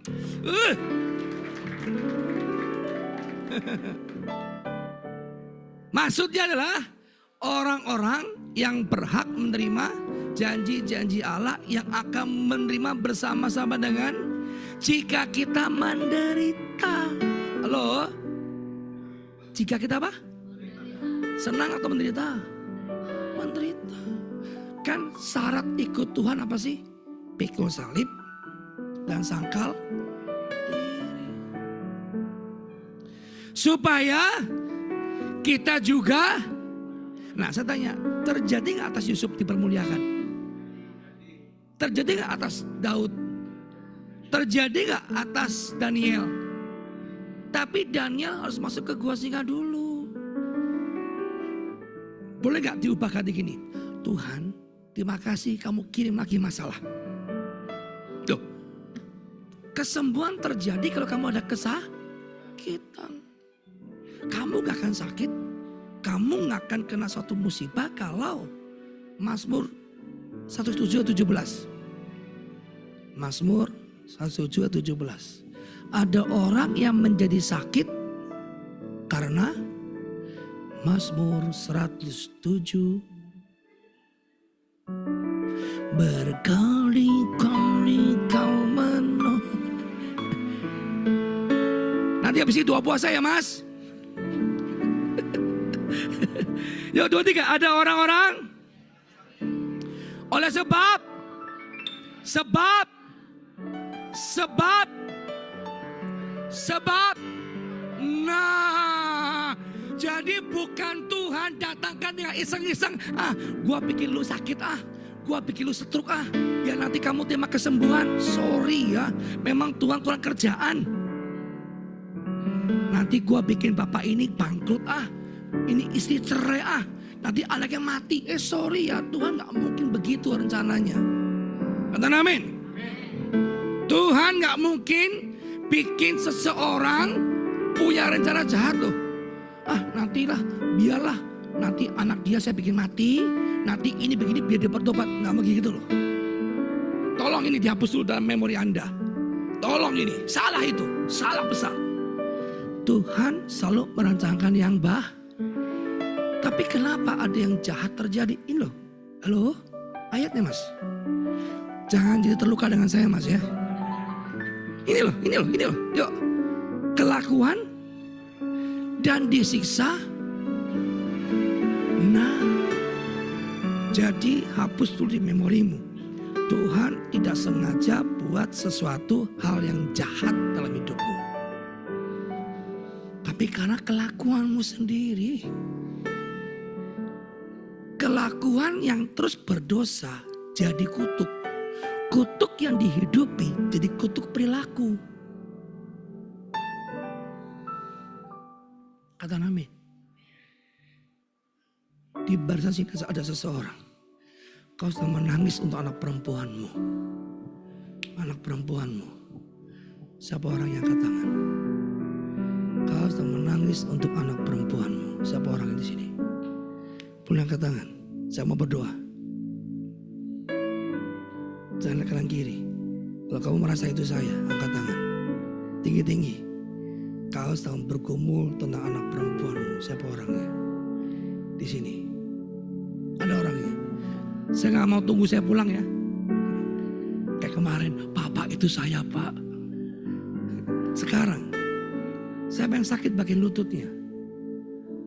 Maksudnya adalah orang-orang yang berhak menerima janji-janji Allah yang akan menerima bersama-sama dengan jika kita menderita. Halo? Jika kita apa? Senang atau menderita? Menderita. Kan syarat ikut Tuhan apa sih? Pikul salib dan sangkal diri. Supaya kita juga, nah saya tanya, terjadi gak atas Yusuf dipermuliakan? Terjadi gak atas Daud? Terjadi gak atas Daniel? Tapi Daniel harus masuk ke gua singa dulu. Boleh gak diubah kata gini? Tuhan, terima kasih kamu kirim lagi masalah. Loh, kesembuhan terjadi kalau kamu ada kesakitan. Kamu gak akan sakit. Kamu gak akan kena suatu musibah kalau Mazmur 117. Mazmur 117. Ada orang yang menjadi sakit karena Mazmur 107. Berkali-kali kau menolak. Nanti habis itu doa puasa ya mas. Yuk 2, 3. Ada orang-orang oleh sebab nah, jadi bukan Tuhan datangkan dengan iseng-iseng. Gua bikin lu sakit gua bikin lu stroke biar nanti kamu terima kesembuhan. Sorry ya, memang Tuhan kurang kerjaan. Nanti gua bikin bapak ini bangkrut ini istri cerai nanti anaknya mati. Sorry ya, Tuhan gak mungkin begitu rencananya. Katakan amin. Tuhan gak mungkin bikin seseorang punya rencana jahat loh. Nantilah, biarlah nanti anak dia saya bikin mati, nanti ini begini biar dia bertobat. Gak begitu loh. Tolong ini dihapus dulu dalam memori Anda. Tolong ini, salah itu, salah besar. Tuhan selalu merancangkan yang tapi kenapa ada yang jahat terjadi? Ini loh. Halo? Ayatnya mas. Jangan jadi terluka dengan saya mas ya. Ini loh. Yuk. Kelakuan dan disiksa. Nah, jadi hapus dulu di memorimu. Tuhan tidak sengaja buat sesuatu hal yang jahat dalam hidupmu. Tapi karena kelakuanmu sendiri. Kelakuan yang terus berdosa jadi kutuk. Kutuk yang dihidupi jadi kutuk perilaku. Kata amin. Di barisan sini ada seseorang. Kau sedang menangis untuk anak perempuanmu. Anak perempuanmu. Siapa orang yang angkat tangan? Kau sedang menangis untuk anak perempuanmu. Siapa orang yang di sini? Boleh angkat tangan. Saya mau berdoa. Jangan ke kanan kiri. Kalau kamu merasa itu saya, angkat tangan. Tinggi-tinggi. Kau sedang bergumul tentang anak perempuanmu. Siapa orangnya? Di sini. Ada orangnya. Saya gak mau tunggu saya pulang ya. Kayak kemarin, Bapak itu saya Pak. Sekarang, siapa yang sakit bagian lututnya?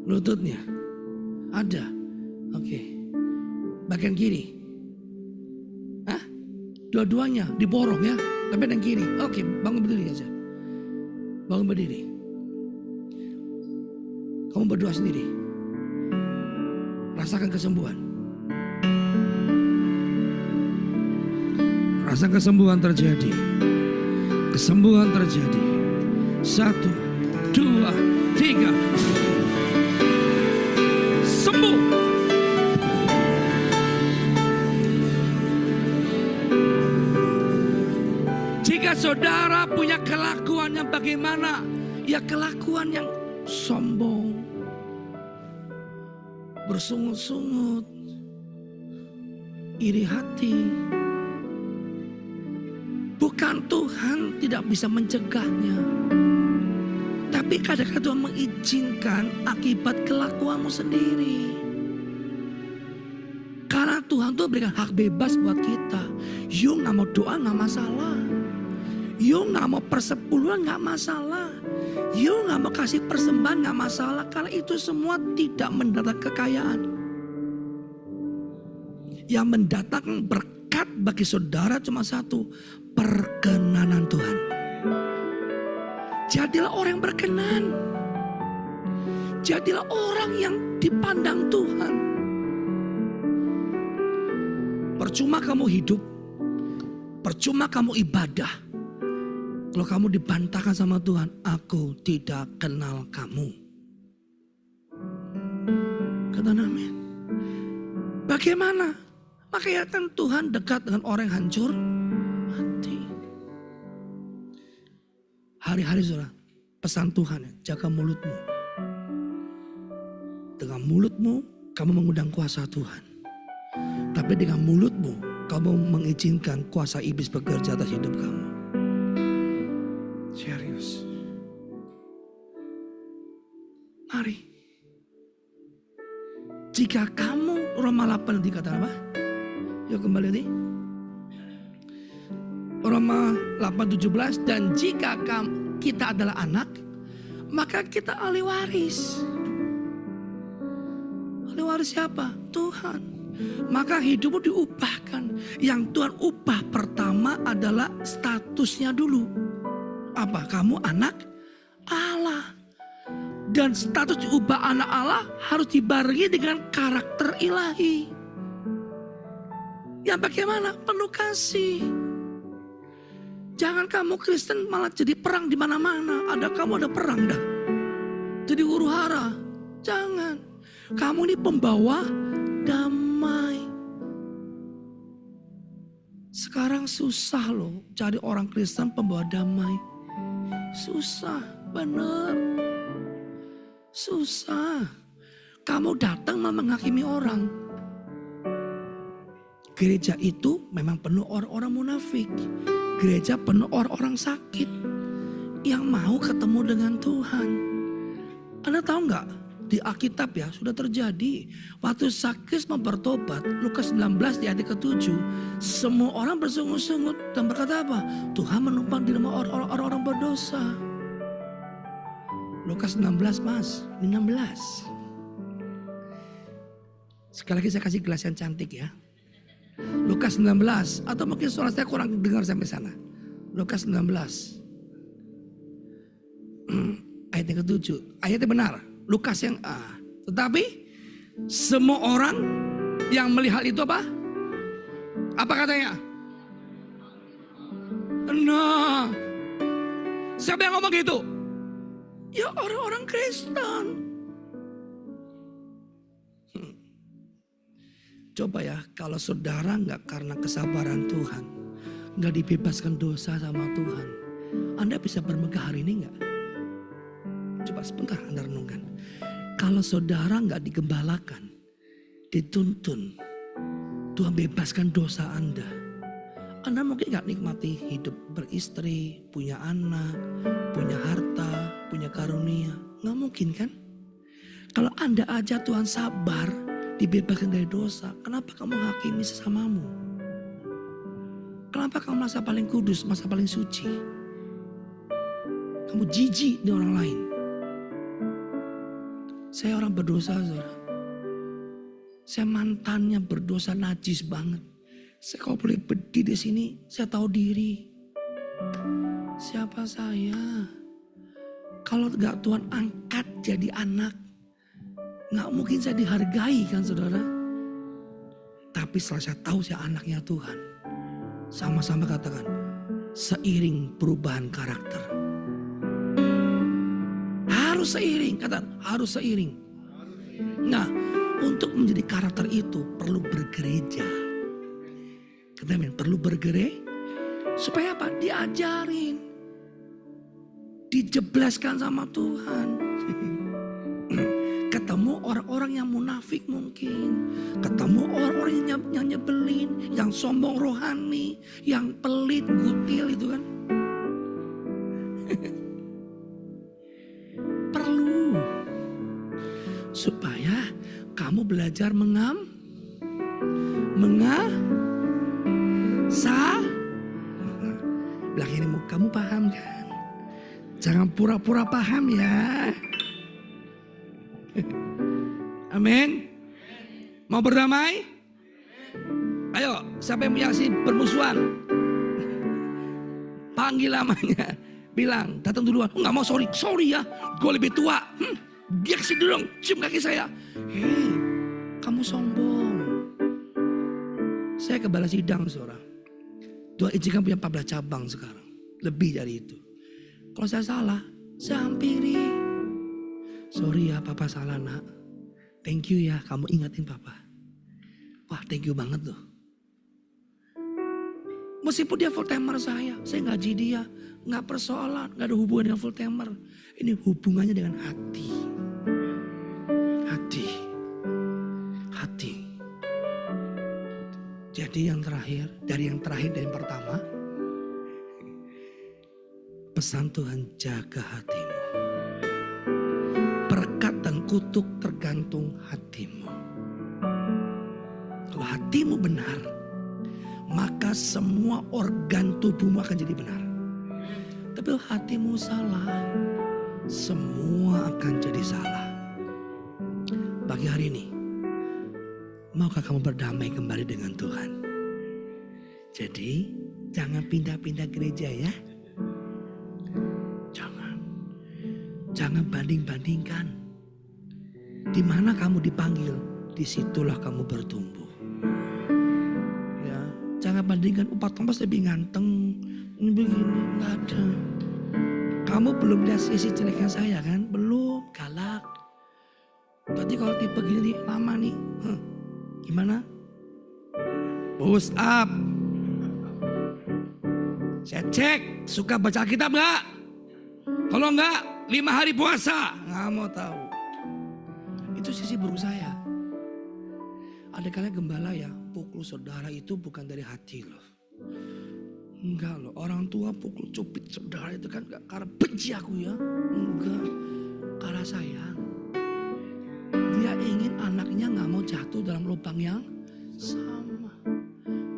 Lututnya. Ada. Oke. Bagian kiri. Dua-duanya diborong ya. Tapi yang kiri. Oke, bangun berdiri aja. Bangun berdiri. Kamu berdoa sendiri. Rasakan kesembuhan. Rasa kesembuhan terjadi. Kesembuhan terjadi. 1, 2, 3. Sembuh. Jika saudara punya kelakuan yang bagaimana? Ya kelakuan yang sombong. Bersungut-sungut. Iri hati. Bukan Tuhan tidak bisa mencegahnya. Tapi Tapi kadang-kadang Tuhan mengizinkan akibat kelakuanmu sendiri. Karena Tuhan tuh berikan hak bebas buat kita. You gak mau doa gak masalah. You gak mau persepuluhan gak masalah. You gak mau kasih persembahan gak masalah. Karena itu semua tidak mendatangkan kekayaan. Yang mendatangkan berkat bagi saudara cuma satu. Perkenanan Tuhan. Jadilah orang yang berkenan. Jadilah orang yang dipandang Tuhan. Percuma kamu hidup, percuma kamu ibadah. Kalau kamu dibantahkan sama Tuhan, aku tidak kenal kamu. Kata amin. Bagaimana? Makanya kan Tuhan dekat dengan orang yang hancur hati. Hari-hari saudara, pesan Tuhan, jaga mulutmu. Dengan mulutmu kamu mengundang kuasa Tuhan. Tapi dengan mulutmu kamu mengizinkan kuasa iblis bekerja atas hidup kamu. Serius. Mari. Jika kamu, Roma 8 dikatakan apa? Yuk kembali nih. Roma 8:17, dan jika kita adalah anak, maka kita ahli waris. Ahli waris siapa? Tuhan. Maka hidupmu diubahkan. Yang Tuhan ubah pertama adalah statusnya dulu. Apa? Kamu anak Allah. Dan status diubah anak Allah harus dibarengi dengan karakter ilahi. Yang bagaimana? Penuh kasih. Jangan kamu Kristen malah jadi perang di mana-mana. Ada kamu ada perang dah. Jadi huru hara. Jangan. Kamu ini pembawa damai. Sekarang susah loh cari orang Kristen pembawa damai. Susah, bener. Susah. Kamu datang mau menghakimi orang. Gereja itu memang penuh orang-orang munafik. Gereja penuh orang-orang sakit yang mau ketemu dengan Tuhan. Anda tahu nggak? Di Alkitab ya sudah terjadi. Waktu Zakheus mempertobat, Lukas 19 di ayat ke-7. Semua orang bersungut-sungut dan berkata apa? Tuhan menumpang di rumah orang-orang berdosa. Lukas 16 mas, 16. Sekali lagi saya kasih gelas yang cantik ya. Lukas 19, atau mungkin suara saya kurang dengar sampai sana. Lukas 19. Ayat yang ke-7. Ayatnya benar. Lukas yang A. Tetapi semua orang yang melihat itu apa? Apa katanya? Nah, siapa yang ngomong gitu? Ya orang-orang Kristen. Coba ya, kalau saudara nggak karena kesabaran Tuhan, nggak dibebaskan dosa sama Tuhan, Anda bisa bermegah hari ini nggak? Coba sebentar Anda renungkan. Kalau saudara nggak digembalakan, dituntun, Tuhan bebaskan dosa Anda mungkin nggak nikmati hidup beristri, punya anak, punya harta, punya karunia. Nggak mungkin kan? Kalau Anda aja Tuhan sabar, dibebaskan dari dosa, kenapa kamu hakimi sesamamu? Kenapa kamu merasa paling kudus, merasa paling suci? Kamu jijik di orang lain. Saya orang berdosa, saudara. Saya mantannya berdosa najis banget. Saya kalau boleh berdiri di sini, saya tahu diri. Siapa saya? Kalau gak Tuhan angkat jadi anak, gak mungkin saya dihargai kan saudara. Tapi setelah saya tahu saya anaknya Tuhan, sama-sama katakan, seiring perubahan karakter. Harus seiring, kata harus seiring. Nah, untuk menjadi karakter itu perlu bergereja. Kata amin, perlu bergereja. Supaya apa? Diajarin. Dijebleskan sama Tuhan. Ketemu orang-orang yang munafik mungkin. Ketemu orang-orang yang nyebelin, yang sombong rohani, yang pelit, gutil itu kan. supaya kamu belajar bilang ini, kamu paham kan? Jangan pura-pura paham ya. Amin. Mau berdamai? Ayo, siapa yang sih bermusuhan? Panggil namanya. Bilang, datang duluan. Nggak mau sorry ya. Gue lebih tua. Dia kesini dong, cium kaki saya. Hei, kamu sombong. Saya ke balai sidang seorang. Tuhan izinkan punya 14 cabang sekarang. Lebih dari itu. Kalau saya salah, saya hampiri. Sorry ya, papa salah nak. Thank you ya, kamu ingatin papa. Wah, thank you banget loh. Meskipun dia full timer saya gaji dia. Nggak persoalan, nggak ada hubungan dengan full timer. Ini hubungannya dengan hati. Hati. Jadi yang terakhir, dari yang pertama. Pesan Tuhan, jaga hatimu. Berkat dan kutuk tergantung hatimu. Kalau hatimu benar, maka semua organ tubuhmu akan jadi benar. Tapi kalau hatimu salah, semua akan jadi salah. Pagi hari ini, maukah kamu berdamai kembali dengan Tuhan? Jadi, jangan pindah-pindah gereja ya. Jangan banding-bandingkan. Di mana kamu dipanggil, disitulah kamu bertumbuh. Ya, jangan bandingkan Pak Thomas lebih ganteng, begini, nggak ada. Kamu belum lihat sisi jeleknya saya kan? Belum, galak. Berarti kalau tipe gini lama nih, gimana? Push up. Saya cek, suka baca kitab nggak? Kalau enggak, 5 hari puasa. Nggak mau tahu. Itu sisi buruk saya. Ada kalanya gembala ya, pukul saudara itu bukan dari hati loh. Enggak loh, orang tua pukul cubit saudara itu kan gak karena benci aku ya. Enggak, karena sayang. Dia ingin anaknya gak mau jatuh dalam lubang yang sama.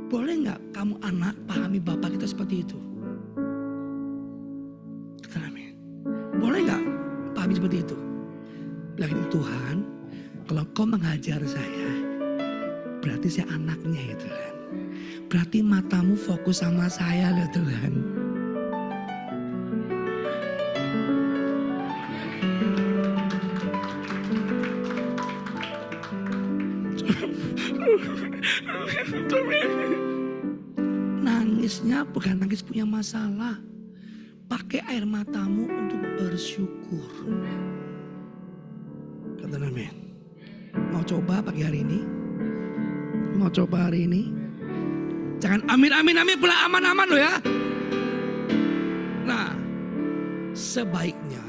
Boleh gak kamu anak pahami bapak kita seperti itu? Boleh gak pahami seperti itu? Lagi Tuhan, kalau kau mengajar saya, berarti saya anaknya ya Tuhan. Berarti matamu fokus sama saya loh Tuhan. Nangisnya bukan nangis punya masalah. Pakai air matamu untuk bersyukur. Kata amin. Mau coba pagi hari ini? Mau coba hari ini? Jangan amin pula aman-aman loh ya. Nah, sebaiknya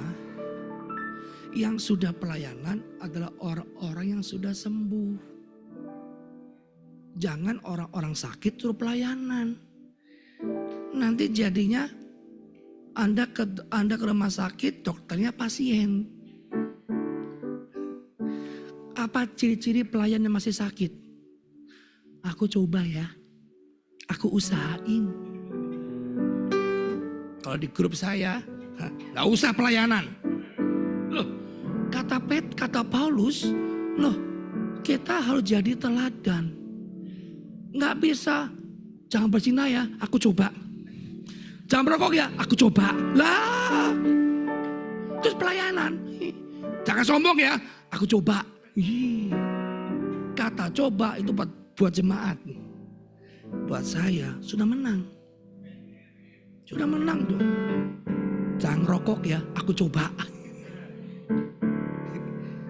yang sudah pelayanan adalah orang-orang yang sudah sembuh. Jangan orang-orang sakit suruh pelayanan. Nanti jadinya Anda ke rumah sakit, dokternya pasien. Apa ciri-ciri pelayan yang masih sakit? Aku coba ya, aku usahain. Kalau di grup saya, gak usah pelayanan. Loh, kata Paulus, loh kita harus jadi teladan. Gak bisa, jangan berzina ya, aku coba. Jangan merokok ya, aku coba. Lah, terus pelayanan. Jangan sombong ya, aku coba. Kata coba itu buat jemaat. Buat saya sudah menang. Sudah menang dong. Jangan rokok ya, aku coba.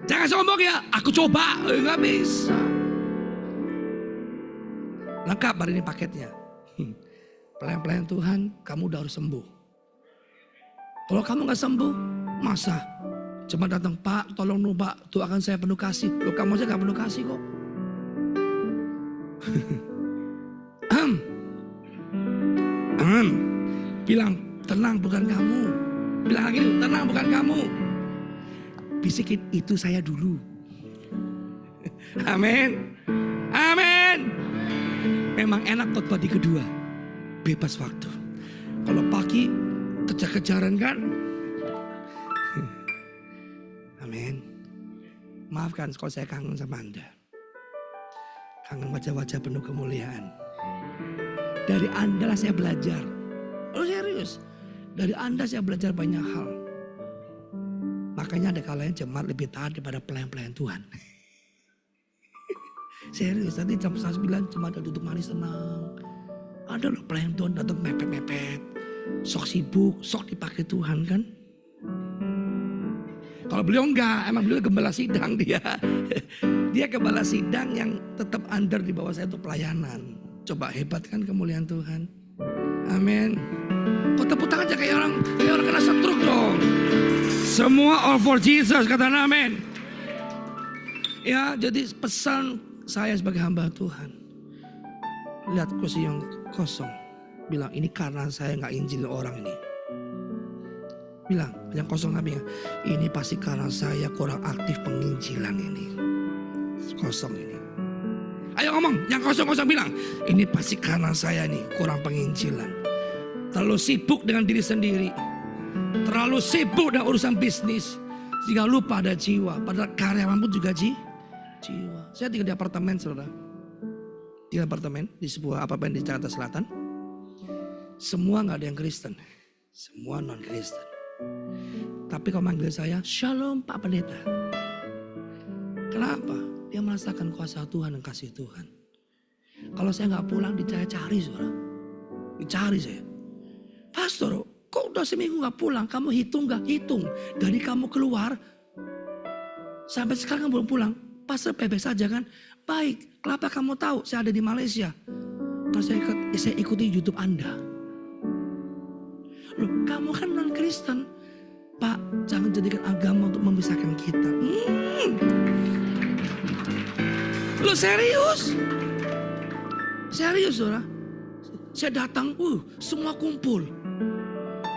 Jangan sombong ya, aku coba. Nggak bisa. Lengkap hari ini paketnya. Pelayan-pelayan Tuhan, kamu udah harus sembuh. Kalau kamu gak sembuh, masa? Cuma datang, Pak, tolong dong Pak, Tuhan akan saya penuh kasih. Loh kamu aja gak penuh kasih kok. Bilang, tenang bukan kamu. Bilang lagi, tenang bukan kamu. Bisikin, itu saya dulu. Amin. Amin. Memang enak khotbah di kedua. Bebas waktu. Kalau pagi kejar-kejaran kan. Amin. Maafkan kalau saya kangen sama Anda. Kangen wajah-wajah penuh kemuliaan. Dari Anda lah saya belajar. Oh serius. Dari Anda saya belajar banyak hal. Makanya ada kalanya jemaat lebih taat daripada pelayan-pelayan Tuhan. Serius, nanti jam 9 jemaat duduk manis tenang. Ada loh pelayan Tuhan datang mepet-mepet. Sok sibuk, sok dipakai Tuhan kan. Kalau beliau enggak, emang beliau gembala sidang dia. Dia gembala sidang yang tetap under di bawah saya untuk pelayanan. Coba hebat kan kemuliaan Tuhan. Amin. Kok tepuk tangan aja kayak orang kena stroke dong. Semua all for Jesus, kata amin. Ya, jadi pesan saya sebagai hamba Tuhan. Lihat kursi yang kosong. Bilang ini karena saya gak injil orang ini. Bilang yang kosong tapi ini pasti karena saya kurang aktif penginjilan ini. Kosong ini. Ayo ngomong, yang kosong-kosong bilang. Ini pasti karena saya nih kurang penginjilan. Terlalu sibuk dengan diri sendiri. Terlalu sibuk dengan urusan bisnis. Sehingga lupa ada jiwa. Padahal karyawan pun juga jiwa. Saya tinggal di apartemen saudara. Di apartemen di sebuah apartemen di Jakarta Selatan. Semua gak ada yang Kristen. Semua non Kristen. Tapi kalau manggil saya, Shalom Pak Pendeta. Kenapa? Dia merasakan kuasa Tuhan dan kasih Tuhan. Kalau saya gak pulang, dicari saudara. Dicari saya. Pastor, kok udah seminggu gak pulang? Kamu hitung gak? Hitung. Dari kamu keluar, sampai sekarang kamu belum pulang. Pastor bebas saja kan? Baik, kenapa kamu tahu saya ada di Malaysia? Terus saya ikuti YouTube Anda. Loh, kamu kan non Kristen. Pak, jangan jadikan agama untuk memisahkan kita. Loh serius? Serius saudara? Saya datang, semua kumpul.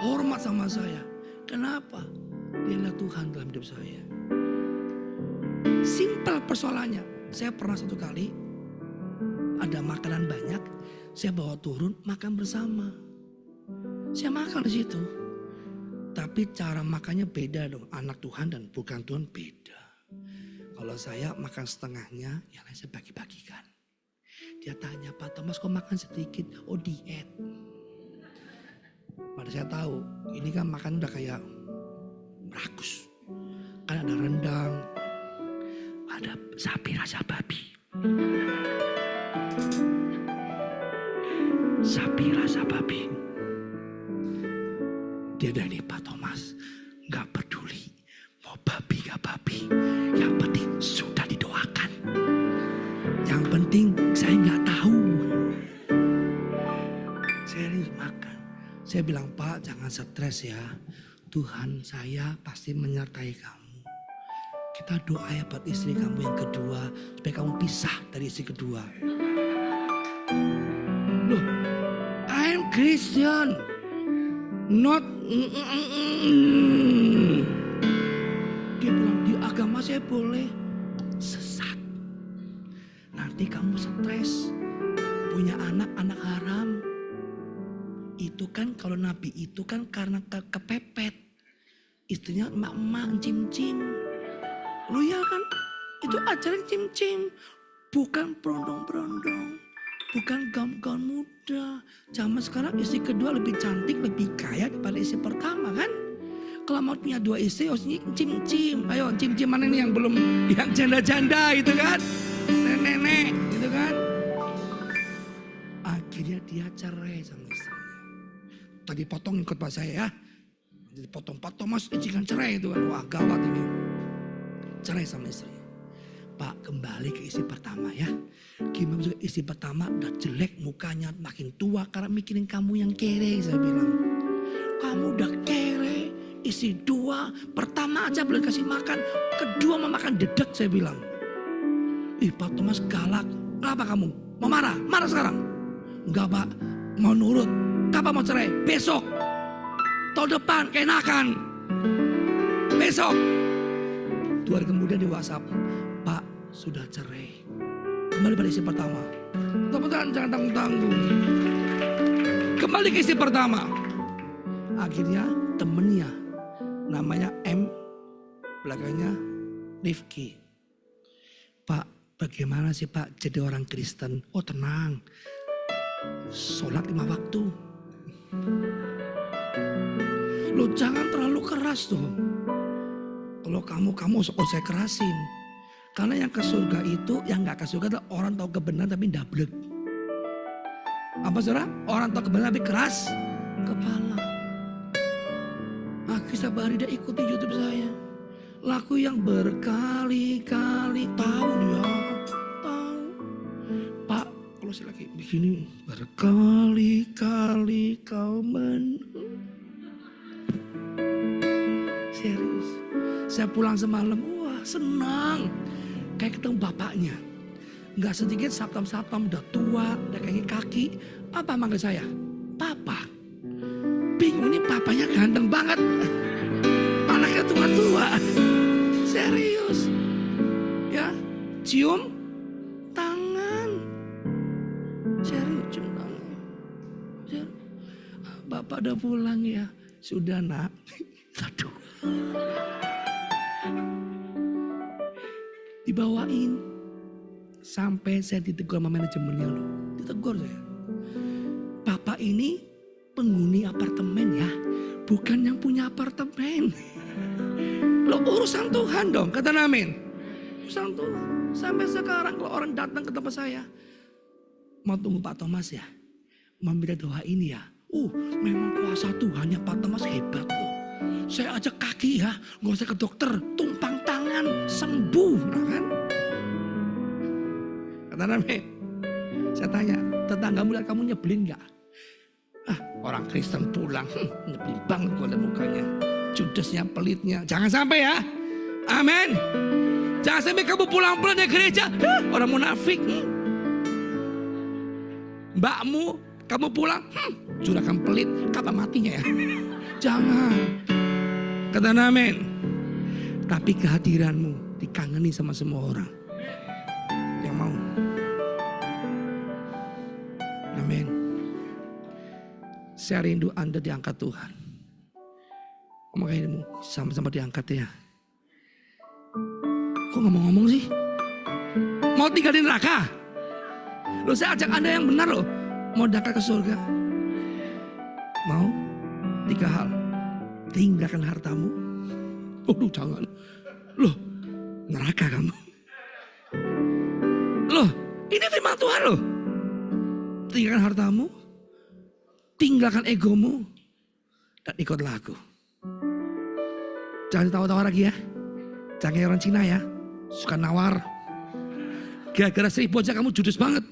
Hormat sama saya. Kenapa? Dialah Tuhan dalam hidup saya. Simpel persoalannya. Saya pernah satu kali ada makanan banyak, saya bawa turun makan bersama. Saya makan di situ. Tapi cara makannya beda dong. Anak Tuhan dan bukan Tuhan beda. Kalau saya makan setengahnya, yang lain saya bagi-bagikan. Dia tanya, Pak Thomas kok makan sedikit? Oh diet. Pada saya tahu, ini kan makan udah kayak rakus. Kan ada rendang, ada sapi rasa babi. Sapi rasa babi. Dia dari Pak Thomas, gak peduli mau babi gak babi. Yang penting sudah didoakan. Yang penting saya gak tahu. Serius makan. Saya bilang, Pak jangan stres ya. Tuhan saya pasti menyertai kamu. Kita doa ya buat istri kamu yang kedua. Supaya kamu pisah dari istri kedua. Loh, I'm Christian. Not. Dia bilang, di agama saya boleh. Sesat. Nanti kamu stres. Punya anak haram. Itu kan kalau Nabi itu kan karena kepepet. Istrinya emak-emak cim-cim. Lu ya kan, itu ajaran cim-cim. Bukan berondong-berondong. Bukan gaun-gaun muda. Zaman sekarang istri kedua lebih cantik, lebih kaya daripada istri pertama kan. Kalau mau punya dua istri harus cim-cim. Ayo cim-cim mana nih yang belum, yang janda-janda itu kan. Nenek-nenek gitu kan. Akhirnya dia cerai sama istrinya. Tadi potong ikut pak saya ya. Jadi potong-potong mas izinkan cerai itu kan. Wah gawat ini. Cerai sama istrinya. Pak kembali ke istri pertama ya. Gimana juga istri pertama udah jelek mukanya makin tua karena mikirin kamu yang kere saya bilang. Kamu udah kere. Istri dua pertama aja belum kasih makan. Kedua mau makan dedek saya bilang. Ih Pak Thomas galak. Kenapa kamu? Mau marah? Marah sekarang? Enggak Pak. Mau nurut. Kapan mau cerai? Besok. Tahun depan keenakan. Besok. 2 hari kemudian di WhatsApp. Pak sudah cerai. Kembali pada istri pertama. Tepuk tangan, jangan tanggung-tanggung. Kembali ke istri pertama. Akhirnya temennya namanya M, belakangnya Rifki. Pak, bagaimana sih Pak jadi orang Kristen? Oh tenang, sholat 5 waktu. Lo jangan terlalu keras tuh. Kalau kamu saya kerasin. Karena yang ke surga itu, yang gak ke surga adalah orang tahu kebenaran tapi ndablek. Apa saudara? Orang tahu kebenaran tapi keras kepala. Kisah Bahari dia ikuti YouTube saya. Lagu yang berkali-kali tahu dia. Tahu. Pak, kalau saya lagi begini. Berkali-kali kau serius. Saya pulang semalam, wah senang. Kayak ketemu bapaknya. Gak sedikit saptam-saptam udah tua, udah kaki. Apa manggil saya? Papa. Bingung ini papanya ganteng banget. Anaknya tua-tua. Serius. Ya, cium tangan. Serius, cium tangan. Serius. Bapak udah pulang ya. Sudah nak. Aduh. Dibawain. Sampai saya ditegur sama manajemennya loh. Ditegur saya. Bapak ini penghuni apartemen ya. Bukan yang punya apartemen. Lo urusan Tuhan dong. Kata amin. Urusan Tuhan. Sampai sekarang kalau orang datang ke tempat saya. Mau tunggu Pak Thomas ya. Mau minta doa ini ya. Memang kuasa Tuhan ya Pak Thomas hebat loh. Saya ajak kaki ya. Gak usah ke dokter. Tumpang tangan. Sembuh. Nah kan. Kata amin. Saya tanya. Tetanggamu lihat kamu nyebelin gak? Orang Kristen pulang. Nyebelin banget gue lihat mukanya. Judesnya, pelitnya. Jangan sampai ya. Amin. Jangan sampai kamu pulang-pulang dari gereja. Orang munafik. Mbakmu, kamu pulang. Juragan pelit. Kapan matinya ya? Jangan. Kata amin. Tapi kehadiranmu dikangeni sama semua orang. Yang mau. Amin. Saya rindu Anda diangkat Tuhan. Makanya sama-sama diangkat ya. Kok ngomong-ngomong sih? Mau tinggal di neraka? Loh saya ajak Anda yang benar loh. Mau diangkat ke surga. Mau? 3 hal. Tinggalkan hartamu. Jangan. Loh, neraka kamu. Loh, ini firman Tuhan loh. Tinggalkan hartamu. Tinggalkan egomu. Dan ikutlah aku. Jangan tawa-tawa lagi ya. Jangan kayak orang Cina ya. Suka nawar. Gara-gara 1000 aja kamu judes banget.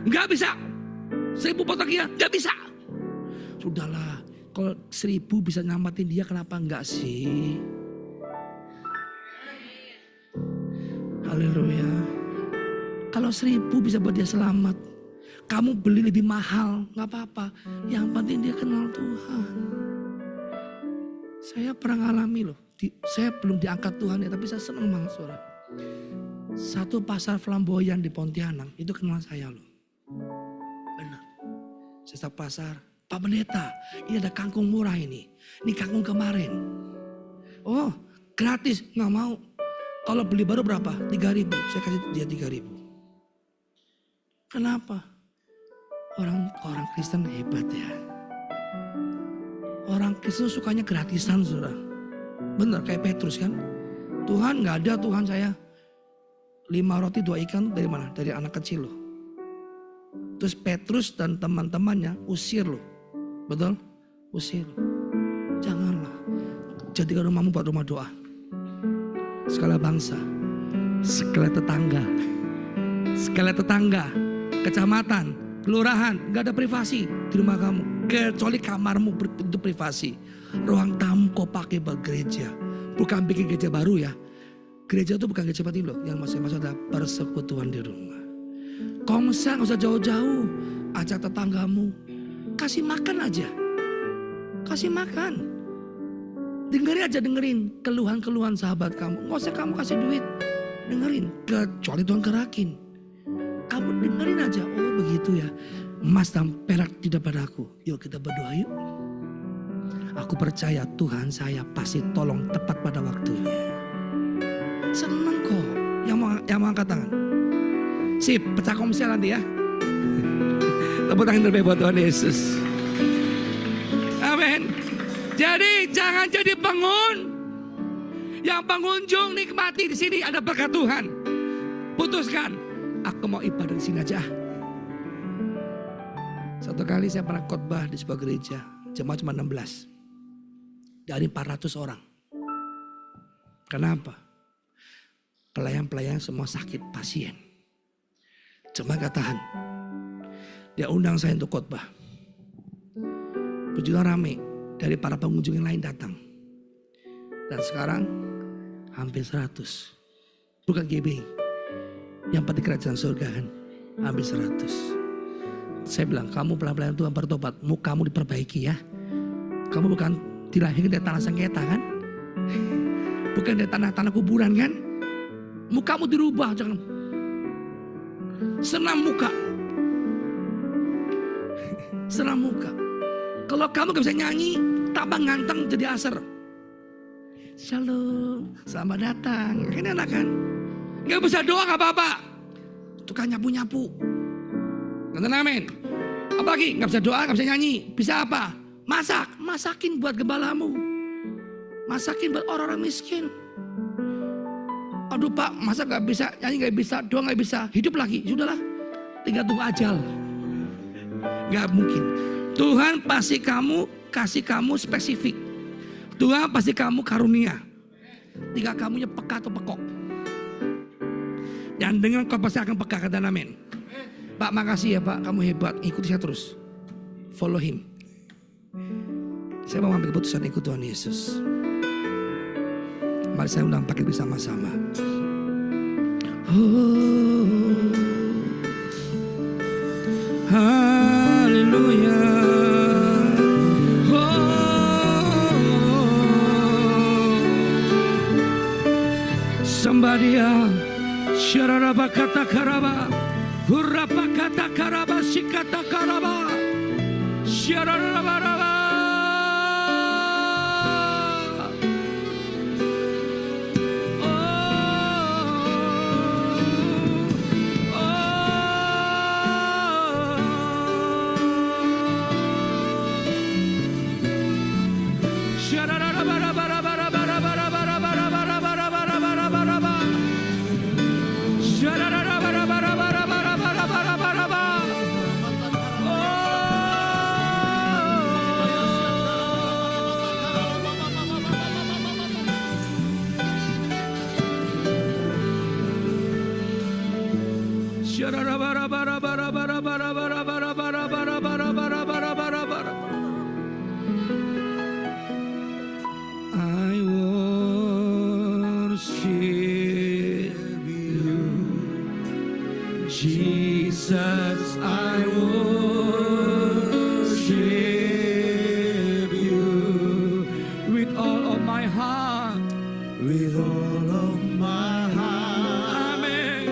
Gak bisa. 1000 potong ya. Gak bisa. Sudahlah. Kalau 1000 bisa nyamatin dia kenapa enggak sih? Haleluya. Kalau 1000 bisa buat dia selamat. Kamu beli lebih mahal. Gak apa-apa. Yang penting dia kenal Tuhan. Saya pernah ngalami loh. Saya belum diangkat Tuhan ya, tapi saya senang banget saudara. Satu pasar flamboyan di Pontianak, itu kenal saya loh. Benar. Setiap pasar, Pak Pendeta, ini ada kangkung murah ini. Ini kangkung kemarin. Oh, gratis, nggak mau. Kalau beli baru berapa? 3.000, saya kasih dia 3.000. Kenapa? Orang Kristen hebat ya. Orang Kristen sukanya gratisan saudara. Benar kayak Petrus kan. Tuhan gak ada Tuhan saya. 5 roti 2 ikan dari mana? Dari anak kecil loh. Terus Petrus dan teman-temannya usir loh. Betul? Usir. Janganlah. Jadikan rumahmu buat rumah doa. Skala bangsa. Skala tetangga. Skala tetangga. Kecamatan. Kelurahan. Gak ada privasi di rumah kamu. Kecuali kamarmu itu privasi. Ruang tamu kau pakai buat gereja. Bukan bikin gereja baru ya. Gereja itu bukan gereja mati loh. Yang maksud adalah persekutuan di rumah. Komsel gak usah jauh-jauh. Ajak tetanggamu. Kasih makan aja. Kasih makan. Dengerin aja dengerin keluhan-keluhan sahabat kamu. Gak usah kamu kasih duit. dengerin, kecuali Tuhan gerakin. Kamu dengerin aja, oh begitu ya. Emas dan perak tidak padaku. Yuk kita berdoa yuk. Aku percaya Tuhan saya pasti tolong tepat pada waktunya. Seneng kok yang mau angkat tangan. Sip, pecah komsel nanti ya. Tepuk tangan terbaik buat Tuhan Yesus. Amin. Jadi jangan jadi pengun. Yang pengunjung nikmati di sini ada berkat Tuhan. Putuskan, aku mau ibadah di sini aja. Satu kali saya pernah khotbah di sebuah gereja, jemaat cuma 16 dari 400 orang. Kenapa? Pelayan-pelayan semua sakit, pasien. Cuma gak tahan. Dia undang saya untuk khotbah. Puji Tuhan rame dari para pengunjung yang lain datang. Dan sekarang hampir 100. Bukan GBI. Yang penting kerajaan surga kan. Hampir 100. Saya bilang, kamu pelan-pelan Tuhan bertobat. Mukamu diperbaiki ya. Kamu bukan dilahirkan dari tanah sengketa kan. Bukan dari tanah-tanah kuburan kan. Mukamu dirubah, jangan. Senam muka. Senam muka. Kalau kamu gak bisa nyanyi, tambah nganteng jadi aser. Shalom, selamat datang. Ini enak kan? Gak bisa doa gak apa-apa. Tukang nyapu-nyapu. Nonton amin. Apalagi gak bisa doa, gak bisa nyanyi. Bisa apa? Masak. Masakin buat gembalamu. Masakin buat orang-orang miskin. Aduh Pak, masak gak bisa, nyanyi gak bisa, doa gak bisa. Hidup lagi, sudahlah. Tinggal tunggu ajal. Gak mungkin. Tuhan pasti kasih kamu spesifik. Tuhan pasti kamu karunia. Tinggal kamunya peka atau pekok. Dan dengan kau pasti akan peka, kata amin. Pak makasih ya Pak, kamu hebat. Ikuti saya terus. Follow him. Saya mau ambil keputusan ikut Tuhan Yesus. Mari saya undang pakai bersama-sama. Oh, haleluya. Sambadia syararaba kata karaba hurrapa kata karaba sikata karaba syararaba raba I worship you, Jesus. I worship you with all of my heart, with all of my heart, amen,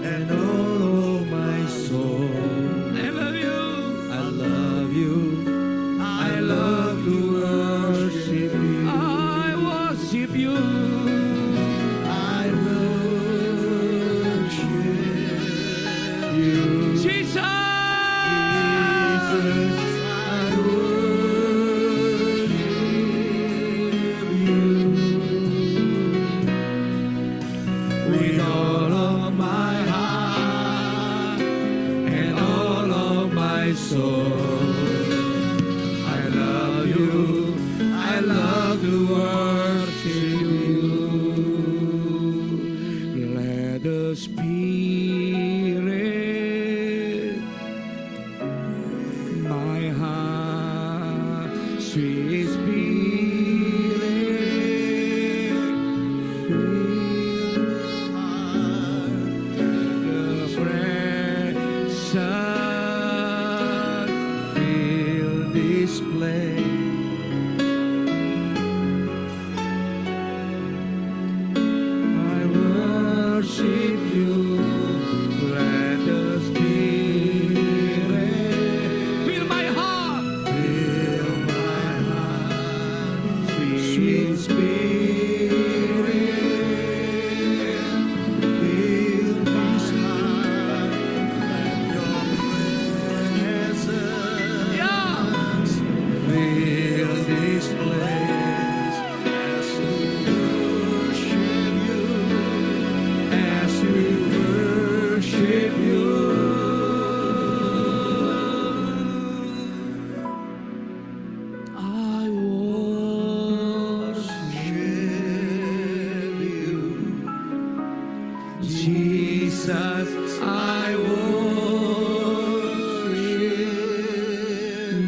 and all of my soul. I love you, I love you, I love to worship you. I worship you, I worship you, Jesus. With all of my heart and all of my soul, I love you, I love to worship you. Let the Spirit, my heart, sweet Spirit, fill this place. I Jesus, I worship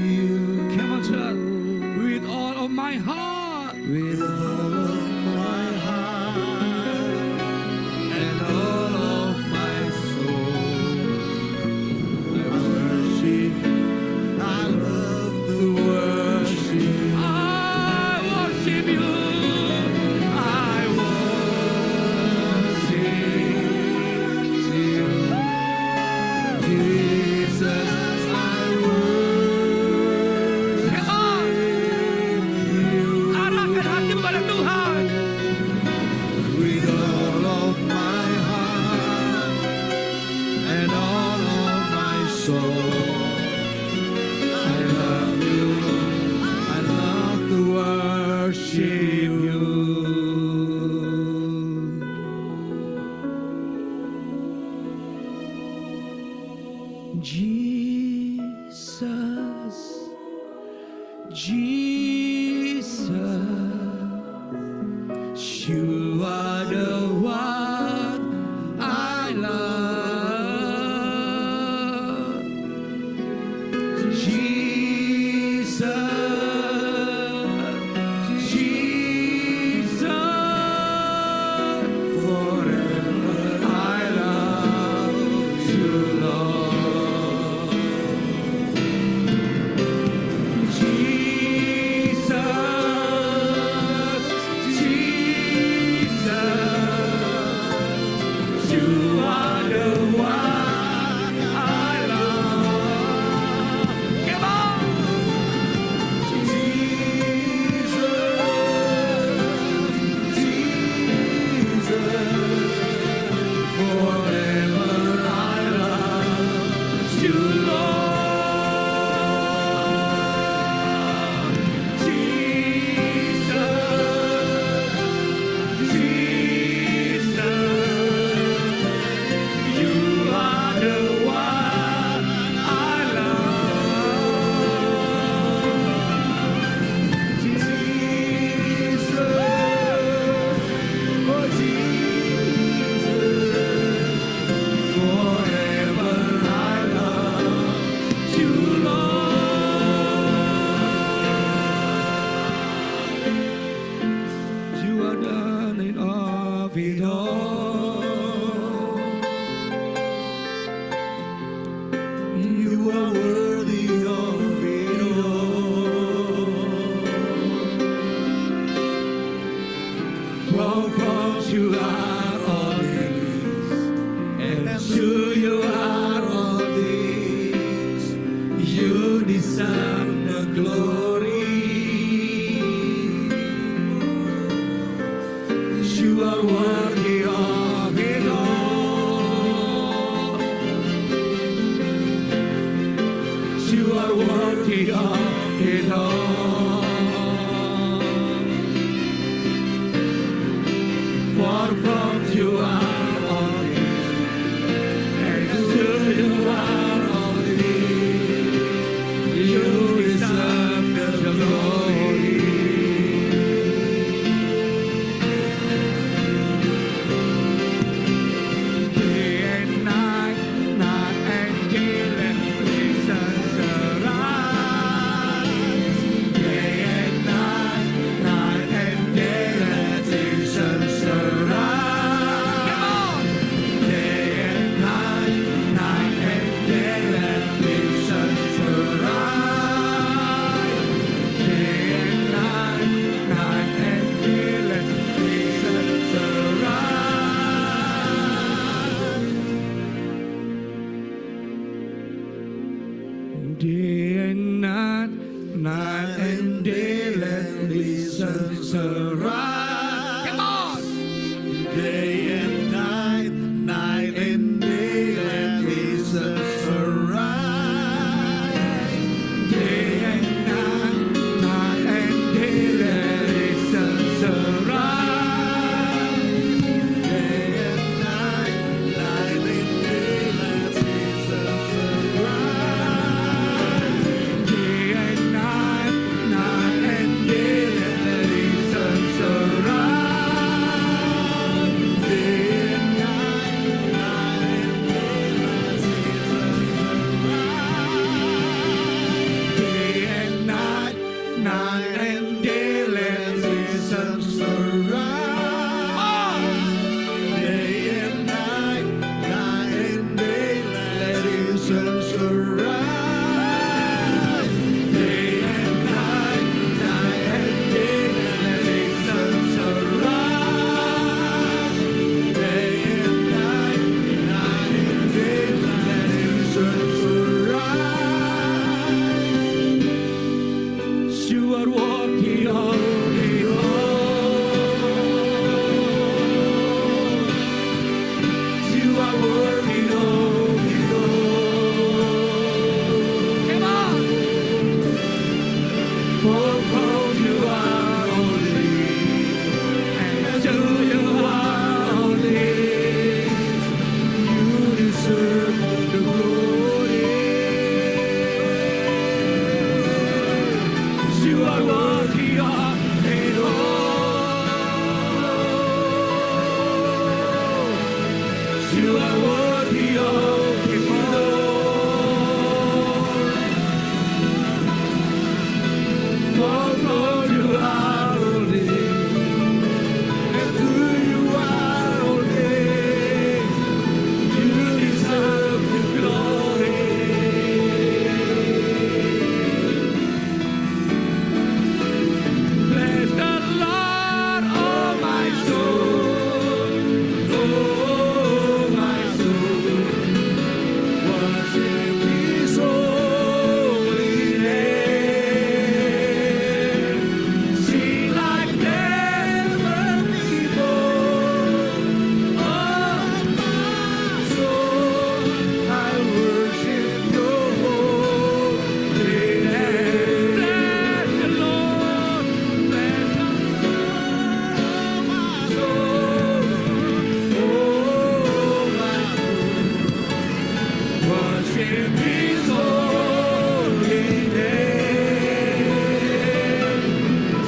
you. Come on, church. With all of my heart. With all of my heart. And all of my soul. I worship. I love to worship. I worship you. Jesus, you are the one I love. Jesus, Jesus, forever I love you, Lord. You are worthy of it all. For you are holy, and to you are holy. You deserve the glory. Bless the Lord, oh my soul, oh my soul. Worship His holy name. Sing like never before. Oh my soul, I worship Your holy name. Bless the Lord, bless the Lord, my soul, oh my soul. Worship His holy name.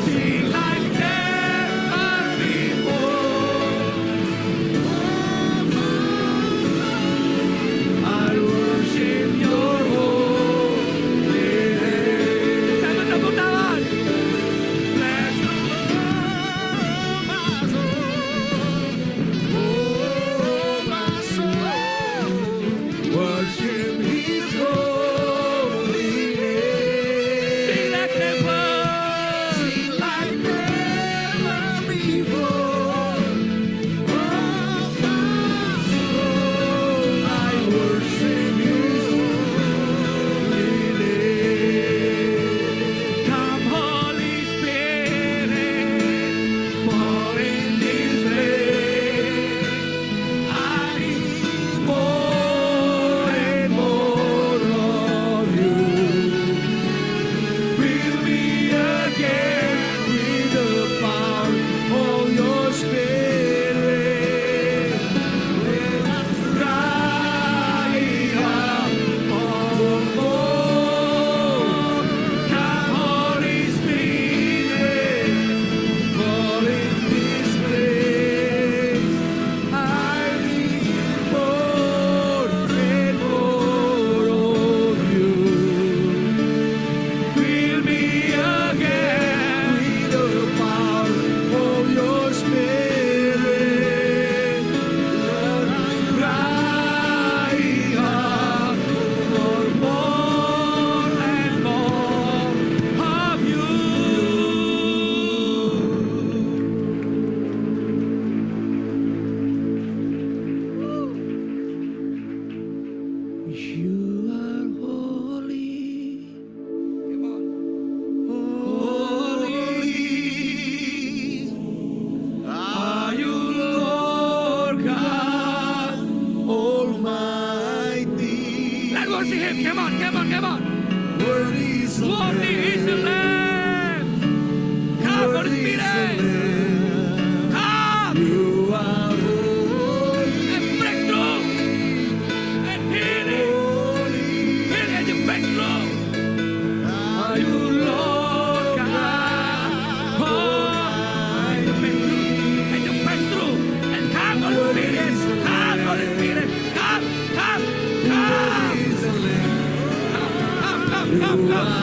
Sing like never before. I worship Your holy name. Sama tepuk tangan. Bless the Lord, my soul, oh my soul. Worship His holy name. Sing like never before. Oh my soul, I worship His holy name. Come, Holy Spirit, fall in this place. I need more and more of You. Fill me again with the power of Your Spirit. Let us cry out for more. Come, Holy Spirit, fall in this place. I need more and more of You. Fill me again with the power of Your Spirit. Let us cry out for more and more of You. You are holy. Come on. Holy are You, Lord God Almighty. Let's worship Him. Come on, come on, come on. Worthy is the Lamb. Come, Holy Spirit. Come. You are holy. And breakthrough. And healing. Healing and the breakthrough. Are You, Lord God? Oh, and the breakthrough. And come, Holy Spirit. Come, Holy Spirit. Come, come, come. Come, come.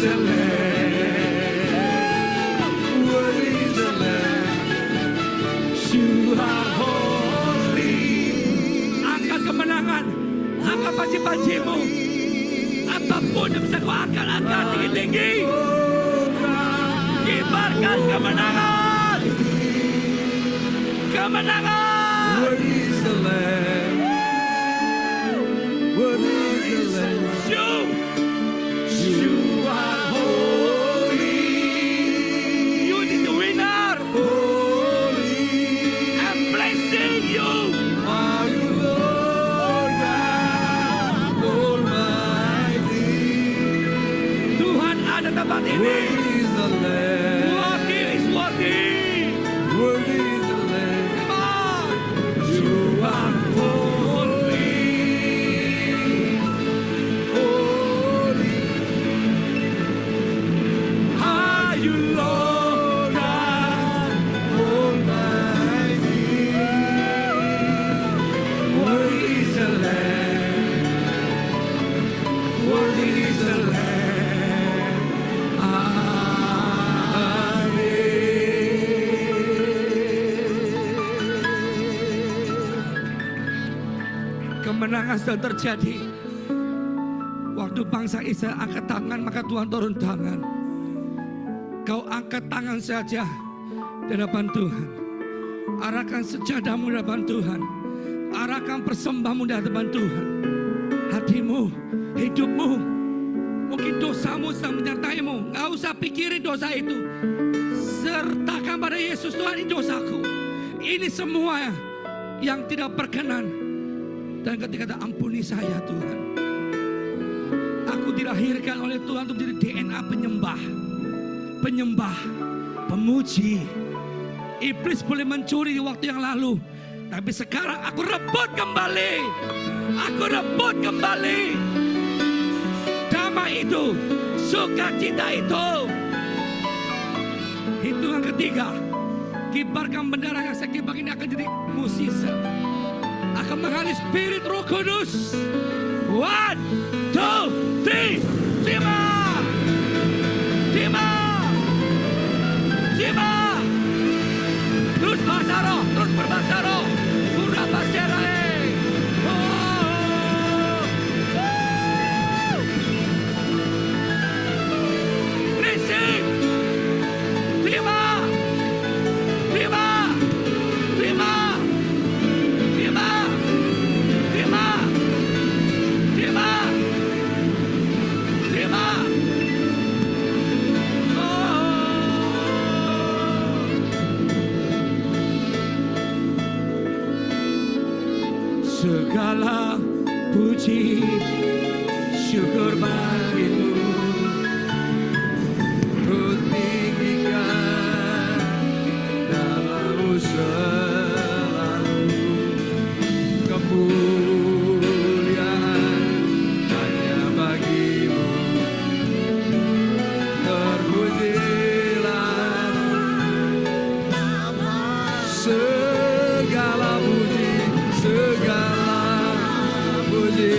is the Lamb. Worthy is the Lamb. You are holy. Angkat kemenangan, angkat panji-panjimu. Apapun yang bisa kau angkat tinggi-tinggi. Kibarkan kemenangan. Kemenangan. Worthy is the Lamb. Worthy is the Lamb. You are holy. You is the winner. Holy. I'm blessing you. Are you Lord God Almighty? Tuhan ada tempat ini. Worthy is the Lamb. Worthy is worthy. Worthy is the Lamb. Come on. You are holy. Holy. Are you Lord God Almighty? Worthy is the Lamb. Worthy is the Lamb. Kemenangan sedang terjadi. Waktu bangsa Israel angkat tangan, maka Tuhan turun tangan. Kau angkat tangan saja di hadapan Tuhan. Arahkan sejadahmu di hadapan Tuhan. Arahkan persembahanmu di hadapan Tuhan. Hatimu, hidupmu, mungkin dosamu sedang menyertaimu. Gak usah pikirin dosa itu. Sertakan pada Yesus, Tuhan, ini dosaku. Ini semua yang tidak berkenan. Dan ketika ampuni saya Tuhan. Aku dilahirkan oleh Tuhan untuk menjadi DNA penyembah. Penyembah, pemuji. Iblis boleh mencuri di waktu yang lalu. Tapi sekarang aku rebut kembali. Aku rebut kembali. Damai itu, sukacita itu. Hitungan ketiga. Kibarkan bendera yang saya kibar ini akan jadi musisat. Akan mengalir Spirit Roh Kudus. 1, 2, 3. Terima. Terima. Terima. Terus bahasa roh. Terus berbahasa roh. Sudah bahasa roh. Risik. Terima. Terima. Terima. Terima. Terima. Terima. Terima. Segala puji syukur bagimu, ku tinggikan namamu selalu. Kemuliaan hanya bagimu, terpujilah segala puji, segala puji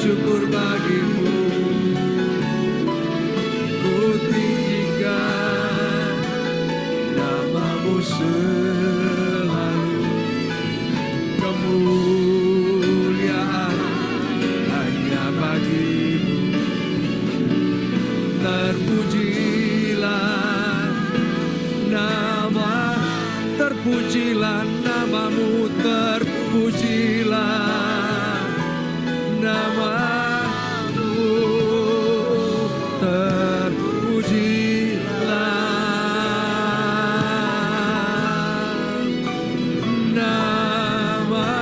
syukur bagimu. Ku tinggikan namamu selalu. Kemuliaan hanya bagimu, terpujilah nama, terpujilah namamu, terpujilah namamu, terpujilah namamu.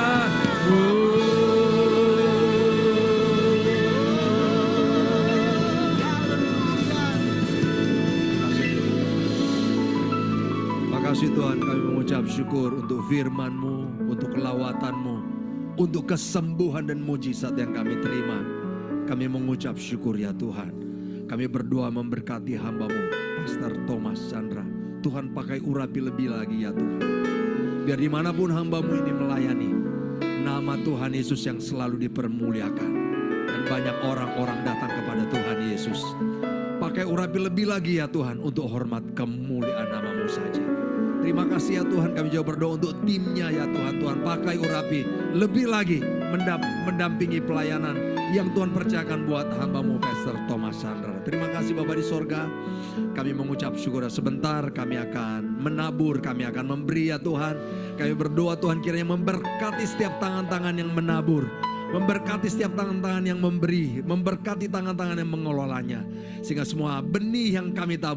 Makasih Tuhan, kami mengucap syukur untuk firman-Mu, untuk kelawatan-Mu, untuk kesembuhan dan mujizat yang kami terima. Kami mengucap syukur ya Tuhan. Kami berdoa memberkati hamba-Mu, Pastor Thomas Chandra. Tuhan pakai urapi lebih lagi ya Tuhan. Biar dimanapun hamba-Mu ini melayani, nama Tuhan Yesus yang selalu dipermuliakan. Dan banyak orang-orang datang kepada Tuhan Yesus. Pakai urapi lebih lagi ya Tuhan, untuk hormat kemuliaan nama-Mu saja. Terima kasih ya Tuhan, kami juga berdoa untuk timnya ya Tuhan. Tuhan pakai urapi lebih lagi mendampingi pelayanan yang Tuhan percayakan buat hamba-Mu Pastor Thomas Chandra. Terima kasih Bapa di sorga, kami mengucap syukur. Sebentar kami akan menabur, kami akan memberi ya Tuhan. Kami berdoa Tuhan kiranya memberkati setiap tangan-tangan yang menabur, memberkati setiap tangan-tangan yang memberi, memberkati tangan-tangan yang mengelolanya, sehingga semua benih yang kami tabur